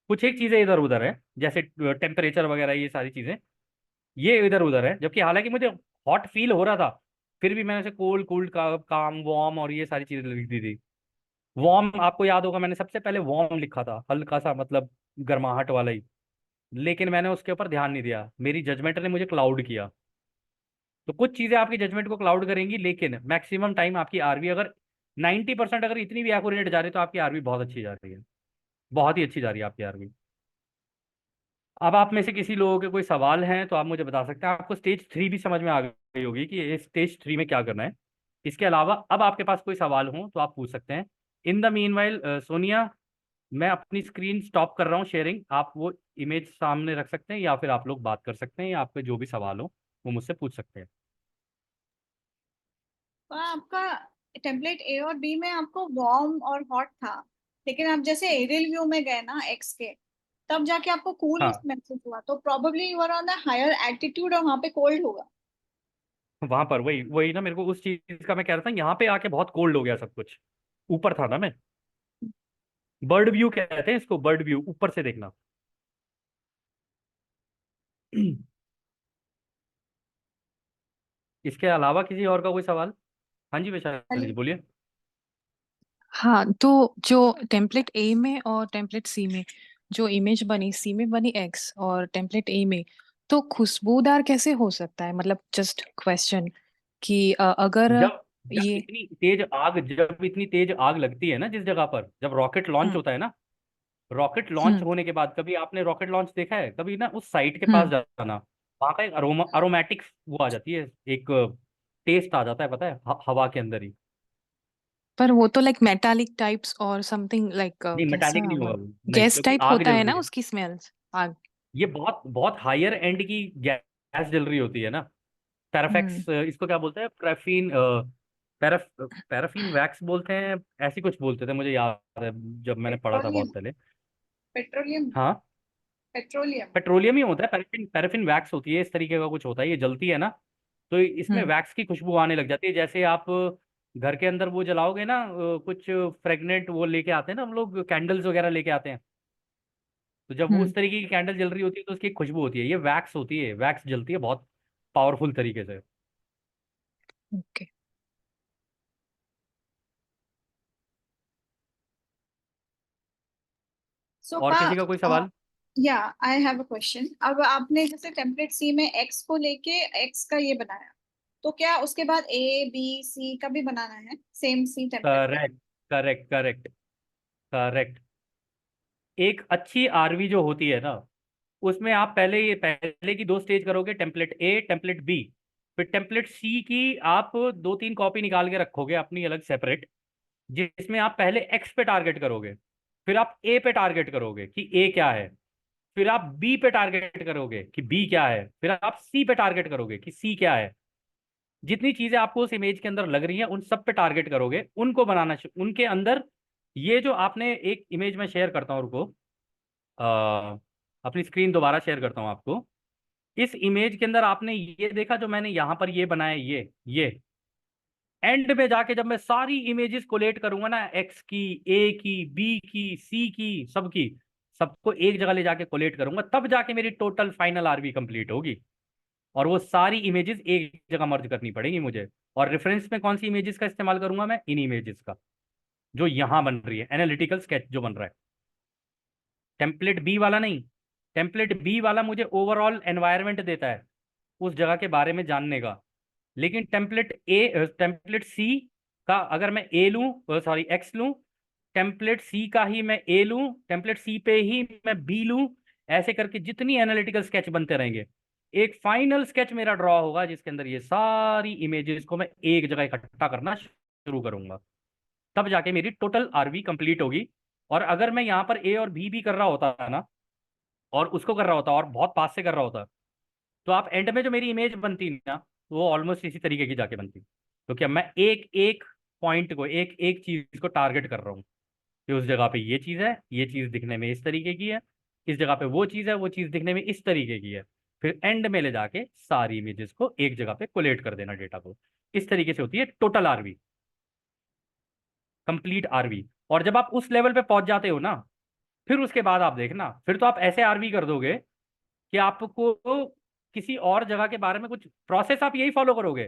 कुछ एक चीजें इधर उधर है, जैसे टेम्परेचर वगैरह ये सारी चीजें ये इधर उधर है, जबकि हालांकि मुझे हॉट फील हो रहा था, फिर भी मैंने उसे कोल्ड कूल्ड का काम वार्म और ये सारी चीजें लिख दी थी। वार्म आपको याद होगा मैंने सबसे पहले वार्म लिखा था, हल्का सा मतलब गर्माहट वाला ही। लेकिन मैंने उसके ऊपर ध्यान नहीं दिया, मेरी जजमेंट ने मुझे क्लाउड किया। तो कुछ चीजें आपकी जजमेंट को क्लाउड करेंगी, लेकिन मैक्सिमम टाइम आपकी आरवी अगर 90% अगर इतनी भी एक्यूरेट जा रही है तो आपकी आरवी बहुत अच्छी जा रही है। बहुत ही अच्छी जा रही है आपकी आरवी। अब आप में से किसी लोगों के कोई सवाल हैं तो आप मुझे बता सकते हैं। आपको स्टेज 3 भी समझ में आ गई होगी कि स्टेज 3 में क्या करना है। इसके अलावा अब आपके पास कोई सवाल हो तो आप पूछ सकते हैं। इन द मीनवाइल सोनिया, मैं अपनी स्क्रीन स्टॉप कर रहा हूँ शेयरिंग, आप वो इमेज सामने रख सकते हैं या फिर आप लोग बात कर सकते हैं, या आपके जो भी सवाल हो वो मुझसे पूछ सकते हैं। तो आपका टेम्पलेट ए और बी में आपको वार्म और हॉट था, लेकिन आप जैसे एरियल व्यू में गए ना एक्स के, तब जाके आपको कूल हाँ, महसूस हुआ, तो probably you are on the higher altitude और वहां पे कोल्ड होगा। वहां पर वही वही ना, मेरे को उस चीज का मैं कह रहा था, यहाँ पे आके बहुत कोल्ड हो गया सब कुछ। ऊपर था ना मैं। बर्ड व्यू कहते हैं इसको, बर्ड व्यू, ऊपर से देखना। इसके अलावा किसी और का कोई सवाल? हाँ जी वैशाली जी चलिए। बोलिए। हाँ, तो जो टेम्पलेट ए में और टेम्पलेट सी में जो इमेज बनी, सी में बनी एक्स और टेम्पलेट ए में, तो खुशबूदार कैसे हो सकता है? मतलब जस्ट क्वेश्चन कि अगर जब जब ये इतनी तेज आग, जब इतनी तेज आग लगती है ना जिस जगह पर, जब रॉकेट लॉन्च हम्म होता है ना, रॉकेट लॉन्च हम्म होने के बाद, कभी आपने रॉकेट लॉन्च देखा है कभी ना, उस साइट के पास हम्म जाना, वहां का एक अरोमैटिक वो आ जाती है, एक टेस्ट आ जाता है, पता है, हवा के अंदर ही। पर वो तो लाइक मेटालिक टाइप्स और समथिंग लाइक नहीं, कैसा मेटालिक नहीं होगा वो, नहीं, गैस क्योंकि टाइप आग होता जल है रही ना है। उसकी स्मेल? आग। ये बहुत बहुत हायर एंड की गैस जल रही होती है ना। हम्म पैराफेक्स, इसको क्या बोलते हैं, पैराफिन, पैराफिन वैक्स बोलते हैं, ऐसी कुछ बोलते थे, मुझे याद है जब मैंने पढ़ा था पेट्रोलियम। बहुत पहले। पेट्रोलियम। हाँ, पेट्रोलियम। पेट्रोलियम ही होता है, पैराफिन पैराफिन वैक्स होती है, इस तरीके का कुछ होता है, ये जलती है ना, तो इसमें हम्म वैक्स की खुशबू आने लग जाती है। जैसे आप घर के अंदर वो जलाओगे ना, कुछ फ्रेगनेंट वो लेके आते हैं ना हम लोग, कैंडल्स वगैरह लेके आते हैं, तो जब वो हम्म उस तरीके की कैंडल जल रही होती है तो उसकी एक खुशबू होती है, ये वैक्स होती है, वैक्स जलती है बहुत पावरफुल तरीके से। ओके। सो और किसी का कोई का सवाल? या आई हैव अ क्वेश्चन। अब आपने जैसे टेम्पलेट सी में एक्स को लेके एक्स का ये बनाया, तो क्या उसके बाद ए बी सी का भी बनाना है सेम सी टेम्पलेट पे? Correct, correct, correct, correct. एक अच्छी आरवी जो होती है ना, उसमें आप पहले की दो स्टेज करोगे, टेम्पलेट ए, टेम्पलेट बी, फिर टेम्पलेट सी की आप दो तीन कॉपी निकाल के रखोगे अपनी अलग सेपरेट, जिसमें आप पहले एक्स पे टारगेट करोगे, फिर आप ए पे टारगेट करोगे कि ए क्या है, फिर आप बी पे टारगेट करोगे कि बी क्या है, फिर आप सी पे टारगेट करोगे कि सी क्या है। जितनी चीजें आपको उस इमेज के अंदर लग रही हैं उन सब पे टारगेट करोगे, उनको बनाना, उनके अंदर ये जो आपने एक इमेज में शेयर करता हूँ, रुको, अ, अपनी स्क्रीन दोबारा शेयर करता हूँ आपको। इस इमेज के अंदर आपने ये देखा जो मैंने यहाँ पर ये बनाया, ये एंड में जाके जब मैं सारी इमेजेस कोलेट करूंगा ना, एक्स की, ए की, बी की, सी की, सबकी, सबको एक जगह ले जाके कोलेट करूंगा, तब जाके मेरी टोटल फाइनल आरवी कंप्लीट होगी। और वो सारी इमेजेस एक जगह मर्ज करनी पड़ेगी मुझे। और रेफरेंस में कौन सी इमेजेस का इस्तेमाल करूंगा मैं? इन इमेजेस का, जो यहां बन रही है, एनालिटिकल स्केच जो बन रहा है, टेम्पलेट बी वाला नहीं। टेम्पलेट बी वाला मुझे ओवरऑल एनवायरनमेंट देता है उस जगह के बारे में जानने का, लेकिन टेम्पलेट सी का अगर मैं ए लूँ, सॉरी एक्स लूँ, टेम्पलेट सी का ही मैं ए लूँ, टेम्पलेट सी पे ही मैं बी लूँ, ऐसे करके जितनी एनालिटिकल स्केच बनते रहेंगे, एक फाइनल स्केच मेरा ड्रॉ होगा जिसके अंदर ये सारी इमेजेस को मैं एक जगह इकट्ठा करना शुरू करूंगा, तब जाके मेरी टोटल आरवी कंप्लीट होगी। और अगर मैं यहाँ पर ए और बी भी कर रहा होता है ना, और उसको कर रहा होता और बहुत पास से कर रहा होता, तो आप एंड में जो मेरी इमेज बनती ना, वो ऑलमोस्ट इसी तरीके की जाके बनती, क्योंकि अब मैं एक एक पॉइंट को, एक एक चीज को टारगेट कर रहा हूँ कि उस जगह पे ये चीज है, ये चीज दिखने में इस तरीके की है, इस जगह पे वो चीज है, वो चीज दिखने में इस तरीके की है, फिर एंड में ले जाके सारी इमेजेस को एक जगह पे कोलेट कर देना, डेटा को। इस तरीके से होती है टोटल आरवी, कंप्लीट आरवी। और जब आप उस लेवल पे पहुंच जाते हो ना, फिर उसके बाद आप देखना, फिर तो आप ऐसे आरवी कर दोगे कि आपको किसी और जगह के बारे में कुछ प्रोसेस, आप यही फॉलो करोगे,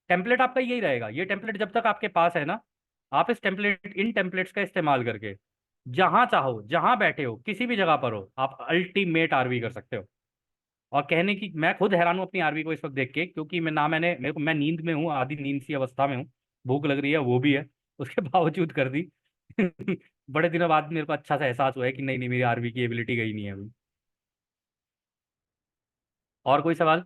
टेम्पलेट आपका यही रहेगा, ये टेम्पलेट जब तक आपके पास है ना, आप इस टेम्पलेट, इन टेम्पलेट्स का इस्तेमाल करके जहां चाहो, जहां बैठे हो, किसी भी जगह पर हो, आप अल्टीमेट आरवी कर सकते हो। और कहने की मैं खुद हैरान हूँ अपनी आरवी को इस वक्त देख के, क्योंकि मैं ना, मैंने, मेरे को, मैं नींद में हूँ, आधी नींद सी अवस्था में हूँ, भूख लग रही है वो भी है, उसके बावजूद कर दी। बड़े दिनों बाद मेरे को अच्छा सा एहसास हुआ है कि नहीं नहीं, मेरी आरवी की एबिलिटी गई नहीं है अभी। और कोई सवाल?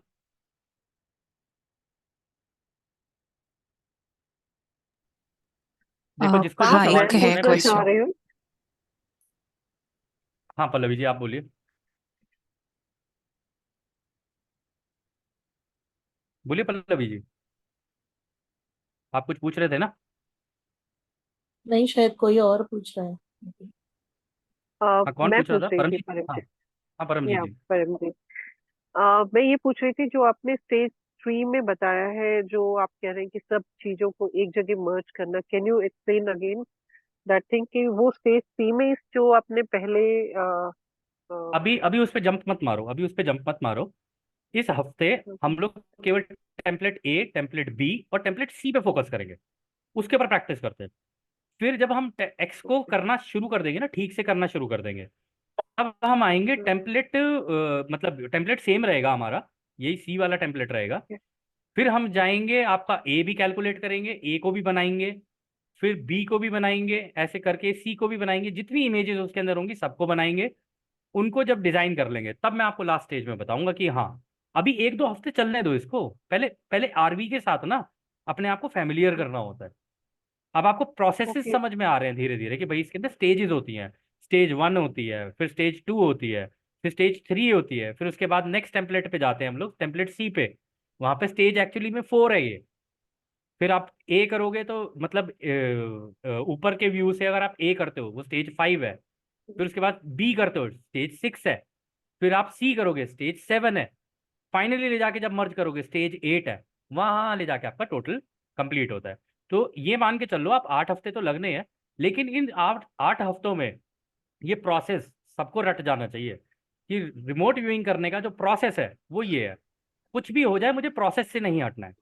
देखो जिसको जो हाँ सवाल एक मैं है पूछना है पूछना प्लीज। चाह क्वेश्चन। रही हूँ। हाँ पल्लवी जी आप बोलिए। बोलिए पल्लवी जी, आप कुछ पूछ रहे थे ना। नहीं, शायद कोई और पूछ रहा है। हाँ कौन मैं पूछ रहा पूछ था, रही थी परमजीत। हाँ। परमजीत। हाँ परमजीत या जी। परमजीत, मैं ये पूछ रही थी जो आपने स्टेज 3 में बताया है, जो आप कह रहे हैं कि सब चीजों को एक जगह मर्ज करना, can you explain again that thing कि वो स्टेज 3 में जो आपने पहले अभी अभी उस पे जंप मत मारो, अभी उस पे जंप मत मारो। इस हफ्ते हम लोग केवल टेम्पलेट ए, टेम्पलेट बी और टेम्पलेट सी पे फोकस करेंगे, उसके ऊपर प्रैक्टिस करते हैं। फिर जब हम एक्स को करना शुरू कर देंगे ना, ठीक से करना शुरू कर देंगे, अब हम आएंगे टेम्पलेट, मतलब टेम्पलेट सेम रहेगा हमारा, यही सी वाला टेम्पलेट रहेगा। फिर हम जाएंगे, आपका ए भी कैलकुलेट करेंगे, ए को भी बनाएंगे, फिर बी को भी बनाएंगे, ऐसे करके सी को भी बनाएंगे, जितनी इमेजेस उसके अंदर होंगी सबको बनाएंगे। उनको जब डिजाइन कर लेंगे तब मैं आपको लास्ट स्टेज में बताऊंगा कि हाँ, अभी एक दो हफ्ते चलने दो इसको, पहले पहले आरवी के साथ ना अपने आप को फैमिलियर करना होता है। अब आपको प्रोसेसेस ओके। समझ में आ रहे हैं धीरे धीरे कि भाई इसके अंदर स्टेजेस होती हैं। स्टेज 1 होती है, फिर स्टेज 2 होती है, फिर स्टेज 3 होती है, फिर उसके बाद नेक्स्ट टेम्पलेट पे जाते हैं हम लोग, टेम्पलेट सी पे। वहां पे स्टेज एक्चुअली में 4 है ये। फिर आप ए करोगे तो मतलब ऊपर के व्यू से अगर आप ए करते हो वो स्टेज 5 है। फिर उसके बाद बी करते हो स्टेज 6 है। फिर आप सी करोगे स्टेज 7 है। फाइनली ले जाके जब मर्ज करोगे स्टेज 8 है। वहां ले जाके आपका टोटल कंप्लीट होता है। तो ये मान के चलो आप 8 हफ्ते तो लगने हैं, लेकिन इन 8 हफ्तों में ये प्रोसेस सबको रट जाना चाहिए कि रिमोट व्यूइंग करने का जो प्रोसेस है वो ये है। कुछ भी हो जाए मुझे प्रोसेस से नहीं हटना है।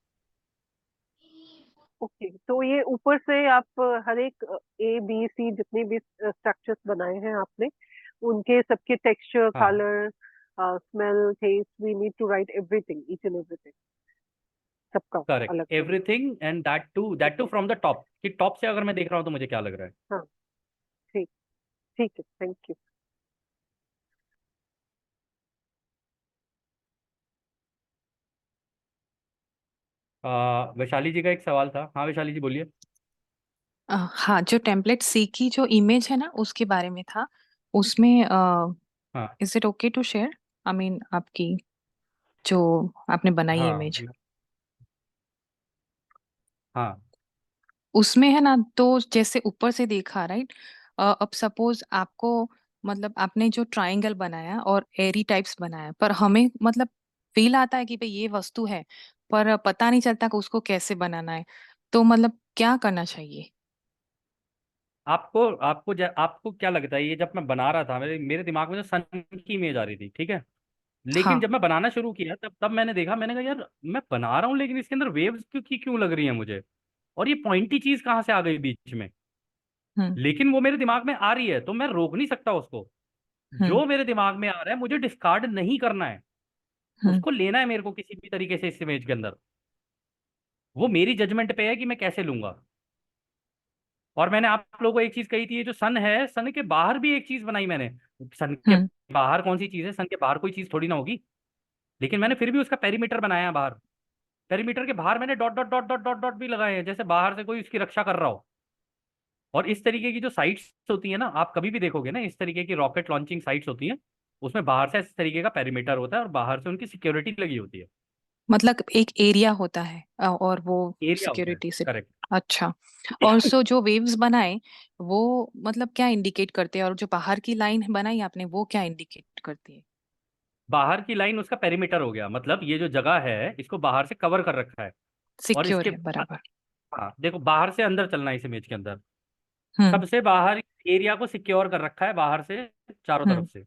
ओके, तो ये ऊपर से आप हर एक ए बी सी जितने भी स्ट्रक्चर्स बनाए हैं आपने, उनके सबके टेक्सचर, हाँ colour, smell, taste, we need to write everything, each and everything, सबका करेक्ट, अलग से। Everything and that too from the top, कि टॉप से अगर मैं देख रहा हूँ तो मुझे क्या लग रहा है। हाँ, ठीक, ठीक है, थैंक यू। वैशाली जी का एक सवाल था। हाँ वैशाली जी बोलिए। हाँ, जो टेम्पलेट सी की जो इमेज है ना उसके बारे में था। उसमें हाँ is it okay to share? I mean आपकी जो आपने बनाई हाँ इमेज, हाँ उसमें है ना, तो जैसे ऊपर से देखा, राइट? अब सपोज आपको, मतलब आपने जो ट्रायंगल बनाया और एरी टाइप्स बनाया, पर हमें मतलब फील आता है कि भाई ये वस्तु है, पर पता नहीं चलता कि उसको कैसे बनाना है। तो मतलब क्या करना चाहिए? आपको आपको क्या लगता है, ये जब मैं बना रहा था मेरे मेरे दिमाग में जो सन की इमेज आ रही थी, ठीक है। लेकिन हाँ। जब मैं बनाना शुरू किया तब मैंने देखा, मैंने कहा यार मैं बना रहा हूँ लेकिन इसके अंदर वेव्स क्यों लग रही है मुझे, और ये पॉइंटी चीज कहाँ से आ गई बीच में। हम्म। लेकिन वो मेरे दिमाग में आ रही है तो मैं रोक नहीं सकता उसको। हम्म। जो मेरे दिमाग में आ रहा है मुझे डिस्कार्ड नहीं करना है, हम्म। उसको लेना है मेरे को किसी भी तरीके से इस इमेज के अंदर। वो मेरी जजमेंट पे है कि मैं कैसे लूंगा। और मैंने आप लोगों को एक चीज कही थी, ये जो सन है, सन के बाहर भी एक चीज बनाई मैंने। सन के हम्म। बाहर कौन सी चीज है, सन के बाहर कोई चीज थोड़ी ना होगी। लेकिन मैंने फिर भी उसका पेरीमीटर बनाया है बाहर। पेरीमीटर के बाहर मैंने dot dot dot dot dot dot भी लगाए हैं, जैसे बाहर से कोई उसकी रक्षा कर रहा हो। और इस तरीके की जो साइट्स होती है ना, आप कभी भी देखोगे ना इस तरीके की रॉकेट लॉन्चिंग साइट्स होती हैं, उसमें बाहर से इस तरीके का पेरीमीटर होता है और बाहर से उनकी सिक्योरिटी लगी होती है। मतलब एक एरिया होता है और वो एरिया होता है। सिक्योरिटी से। करेक्ट। अच्छा। और सो जो वेव्स बनाए, वो मतलब क्या इंडिकेट करते हैं, और जो बाहर की लाइन बनाई आपने वो क्या इंडिकेट करती है? बाहर की लाइन उसका पेरीमीटर हो गया, मतलब ये जो जगह है इसको बाहर से कवर कर रखा है। और सिक्योर इसके है, बराबर। हाँ देखो, बाहर से अंदर चलना है इस इमेज के अंदर। हम्म। सबसे बाहर एरिया को सिक्योर कर रखा है बाहर से, चारों हम्म। तरफ से।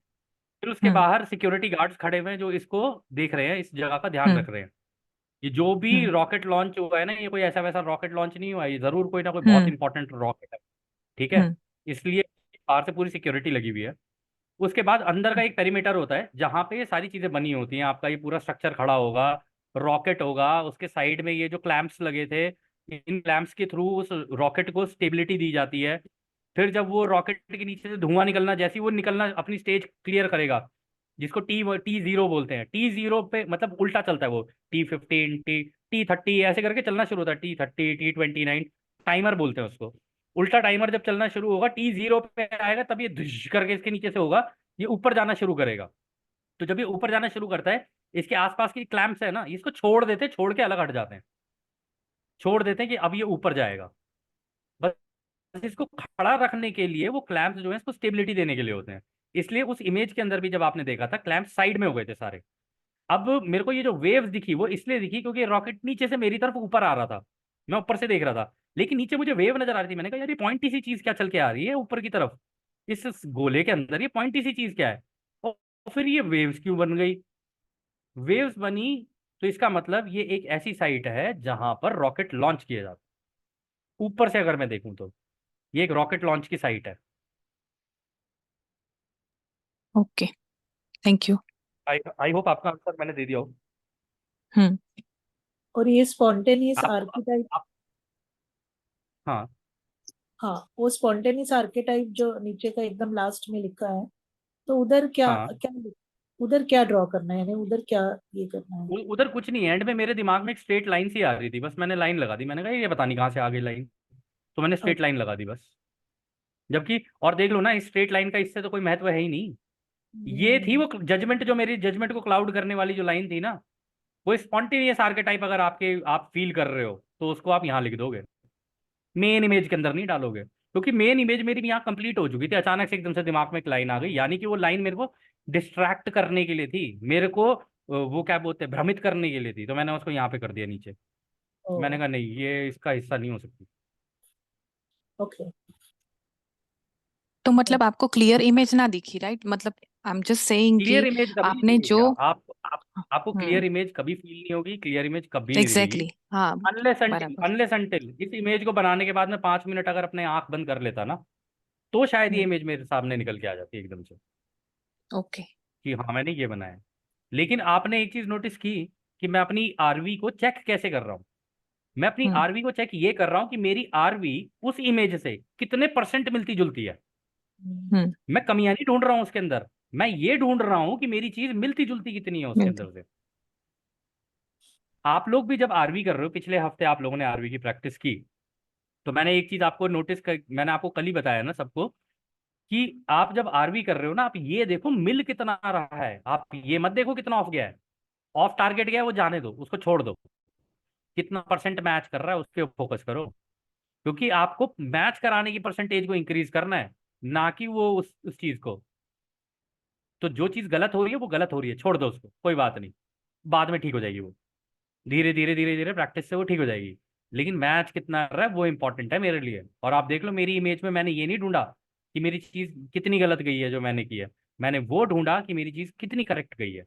फिर उसके हम्म। बाहर सिक्योरिटी गार्ड्स खड़े हुए हैं जो इसको देख रहे हैं, इस जगह का ध्यान हम्म। रख रहे हैं। ये जो भी हम्म। रॉकेट लॉन्च हुआ है ना, ये कोई ऐसा वैसा रॉकेट लॉन्च नहीं हुआ है, ये जरूर कोई ना कोई बहुत हम्म। इंपॉर्टेंट रॉकेट है। ठीक है। हम्म। इसलिए बाहर से पूरी सिक्योरिटी लगी हुई है। उसके बाद अंदर का एक पेरीमीटर होता है जहाँ पे ये सारी चीजें बनी होती हैं, आपका ये पूरा स्ट्रक्चर खड़ा होगा, रॉकेट होगा, उसके साइड में ये जो क्लैंप्स लगे थे, इन क्लैंप्स के थ्रू उस रॉकेट को स्टेबिलिटी दी जाती है। फिर जब वो रॉकेट के नीचे से धुआं निकलना, जैसे ही वो निकलना अपनी स्टेज क्लियर करेगा, जिसको T0 बोलते हैं, T0 पे मतलब उल्टा चलता है वो, T15 T30 ऐसे करके चलना शुरू होता है, T30 T29 टाइमर बोलते हैं उसको। उल्टा टाइमर जब चलना शुरू होगा, T0 पे आएगा, तब ये धुश करके इसके नीचे से होगा, ये ऊपर जाना शुरू करेगा। तो जब ये ऊपर जाना शुरू करता है, इसके आसपास की क्लैंप्स है ना, इसको छोड़ देते हैं, छोड़ के अलग हट जाते हैं, छोड़ देते हैं कि अब ये ऊपर जाएगा। बस इसको खड़ा रखने के लिए वो क्लैंप्स जो है इसको स्टेबिलिटी देने के लिए होते हैं। इसलिए उस इमेज के अंदर भी जब आपने देखा था, क्लैंप्स साइड में हो गए थे सारे। अब मेरे को ये जो वेव्स दिखी वो इसलिए दिखी क्योंकि रॉकेट नीचे से मेरी तरफ ऊपर आ रहा था, मैं ऊपर से देख रहा था, लेकिन नीचे मुझे वेव नजर आ रही थी। मैंने कहा यार ये पॉइंटी सी चीज क्या चल के आ रही है ऊपर की तरफ, इस गोले के अंदर ये पॉइंटी सी चीज क्या है। और फिर ये वेव्स क्यों बन गई, वेव्स बनी, तो इसका मतलब ये एक ऐसी साइट है जहां पर रॉकेट लॉन्च किया जाता है। ऊपर से अगर मैं देखूं तो ये एक रॉकेट लॉन्च की साइट है। Okay, thank you. I I hope आपका आंसर मैंने दे दिया हो। हम्म। और ये स्पॉन्टेनियस आप, आर्किटाइप, आप हाँ, हाँ वो स्पॉन्टेनियस आर्किटाइप जो नीचे का एकदम लास्ट में लिखा है, तो उधर क्या हाँ, क्या उधर क्या ड्रॉ करना है, यानी उधर क्या ये करना है? उधर कुछ नहीं है। एंड में मेरे दिमाग में एक स्ट्रेट लाइन सी आ रही थी, बस मैंने लाइन लगा दी। मैंने कहा ये पता नहीं कहाँ से आ गई लाइन, तो मैंने स्ट्रेट लाइन लगा दी बस। जबकि और देख लो ना, इस स्ट्रेट लाइन का इससे तो कोई महत्व है ही नहीं। ये थी वो जजमेंट, जो मेरी जजमेंट को क्लाउड करने वाली जो लाइन थी ना, वो स्पॉन्टेनियस आर्केटाइप अगर आप फील कर रहे हो तो उसको आप यहाँ लिख दोगे, मेन इमेज के अंदर नहीं डालोगे, क्योंकि मेन इमेज मेरी यहाँ कंप्लीट हो चुकी थी। अचानक से एकदम से दिमाग में एक लाइन आ गई, यानी कि वो लाइन मेरे को डिस्ट्रैक्ट करने के लिए थी, मेरे को वो क्या बोलते हैं, भ्रमित करने के लिए थी, तो मैंने उसको यहाँ पे कर दिया नीचे। मैंने कहा नहीं, ये इसका हिस्सा नहीं हो सकती। ओके। तो मतलब आपको क्लियर इमेज ना दिखी, राइट? मतलब I am just saying clear कि इमेज कभी नहीं आपने दिखेगी। जो आपको क्लियर इमेज कभी फील नहीं होगी, क्लियर इमेज कभी नहीं दिखेगी। एग्जैक्टली हाँ, बराबर। अनलेस अंटिल इस इमेज को बनाने के बाद में 5 मिनट अगर अपने आंख बंद कर लेता ना, तो शायद ये इमेज मेरे सामने निकल के आ जाती है एकदम से, ओके। कि हाँ मैंने ये बनाया। लेकिन आपने एक चीज नोटिस की कि मैं अपनी आरवी को चेक कैसे कर रहा हूँ। मैं अपनी हम्म आरवी को चेक ये कर रहा हूँ कि मेरी आरवी उस इमेज से कितने परसेंट मिलती जुलती है। हम्म मैं कमियां नहीं ढूंढ रहा हूँ उसके अंदर, मैं ये ढूंढ रहा हूँ कि मेरी चीज मिलती जुलती कितनी है उसके मिलती। अंदर से। आप लोग भी जब आरवी कर रहे हो, पिछले हफ्ते आप लोगों ने आरवी की प्रैक्टिस की, तो मैंने एक चीज आपको नोटिस कर, मैंने आपको कल ही बताया ना सबको, कि आप जब आरवी कर रहे हो ना, आप ये देखो मिल कितना आ रहा है, आप ये मत देखो कितना ऑफ गया है। ऑफ टारगेट गया है वो जाने दो, उसको छोड़ दो, कितना परसेंट मैच कर रहा है उस पर फोकस करो। क्योंकि आपको मैच कराने की परसेंटेज को इंक्रीज करना है, ना कि वो उस चीज को। तो जो चीज गलत हो रही है वो गलत हो रही है, छोड़ दो उसको, कोई बात नहीं, बाद में ठीक हो जाएगी वो, धीरे धीरे धीरे धीरे प्रैक्टिस से वो ठीक हो जाएगी। लेकिन मैच कितना कर रहा है वो इंपॉर्टेंट है मेरे लिए। और आप देख लो मेरी इमेज में मैंने ये नहीं ढूंढा कि मेरी चीज कितनी गलत गई है जो मैंने की है, मैंने वो ढूंढा कि मेरी चीज कितनी करेक्ट गई है।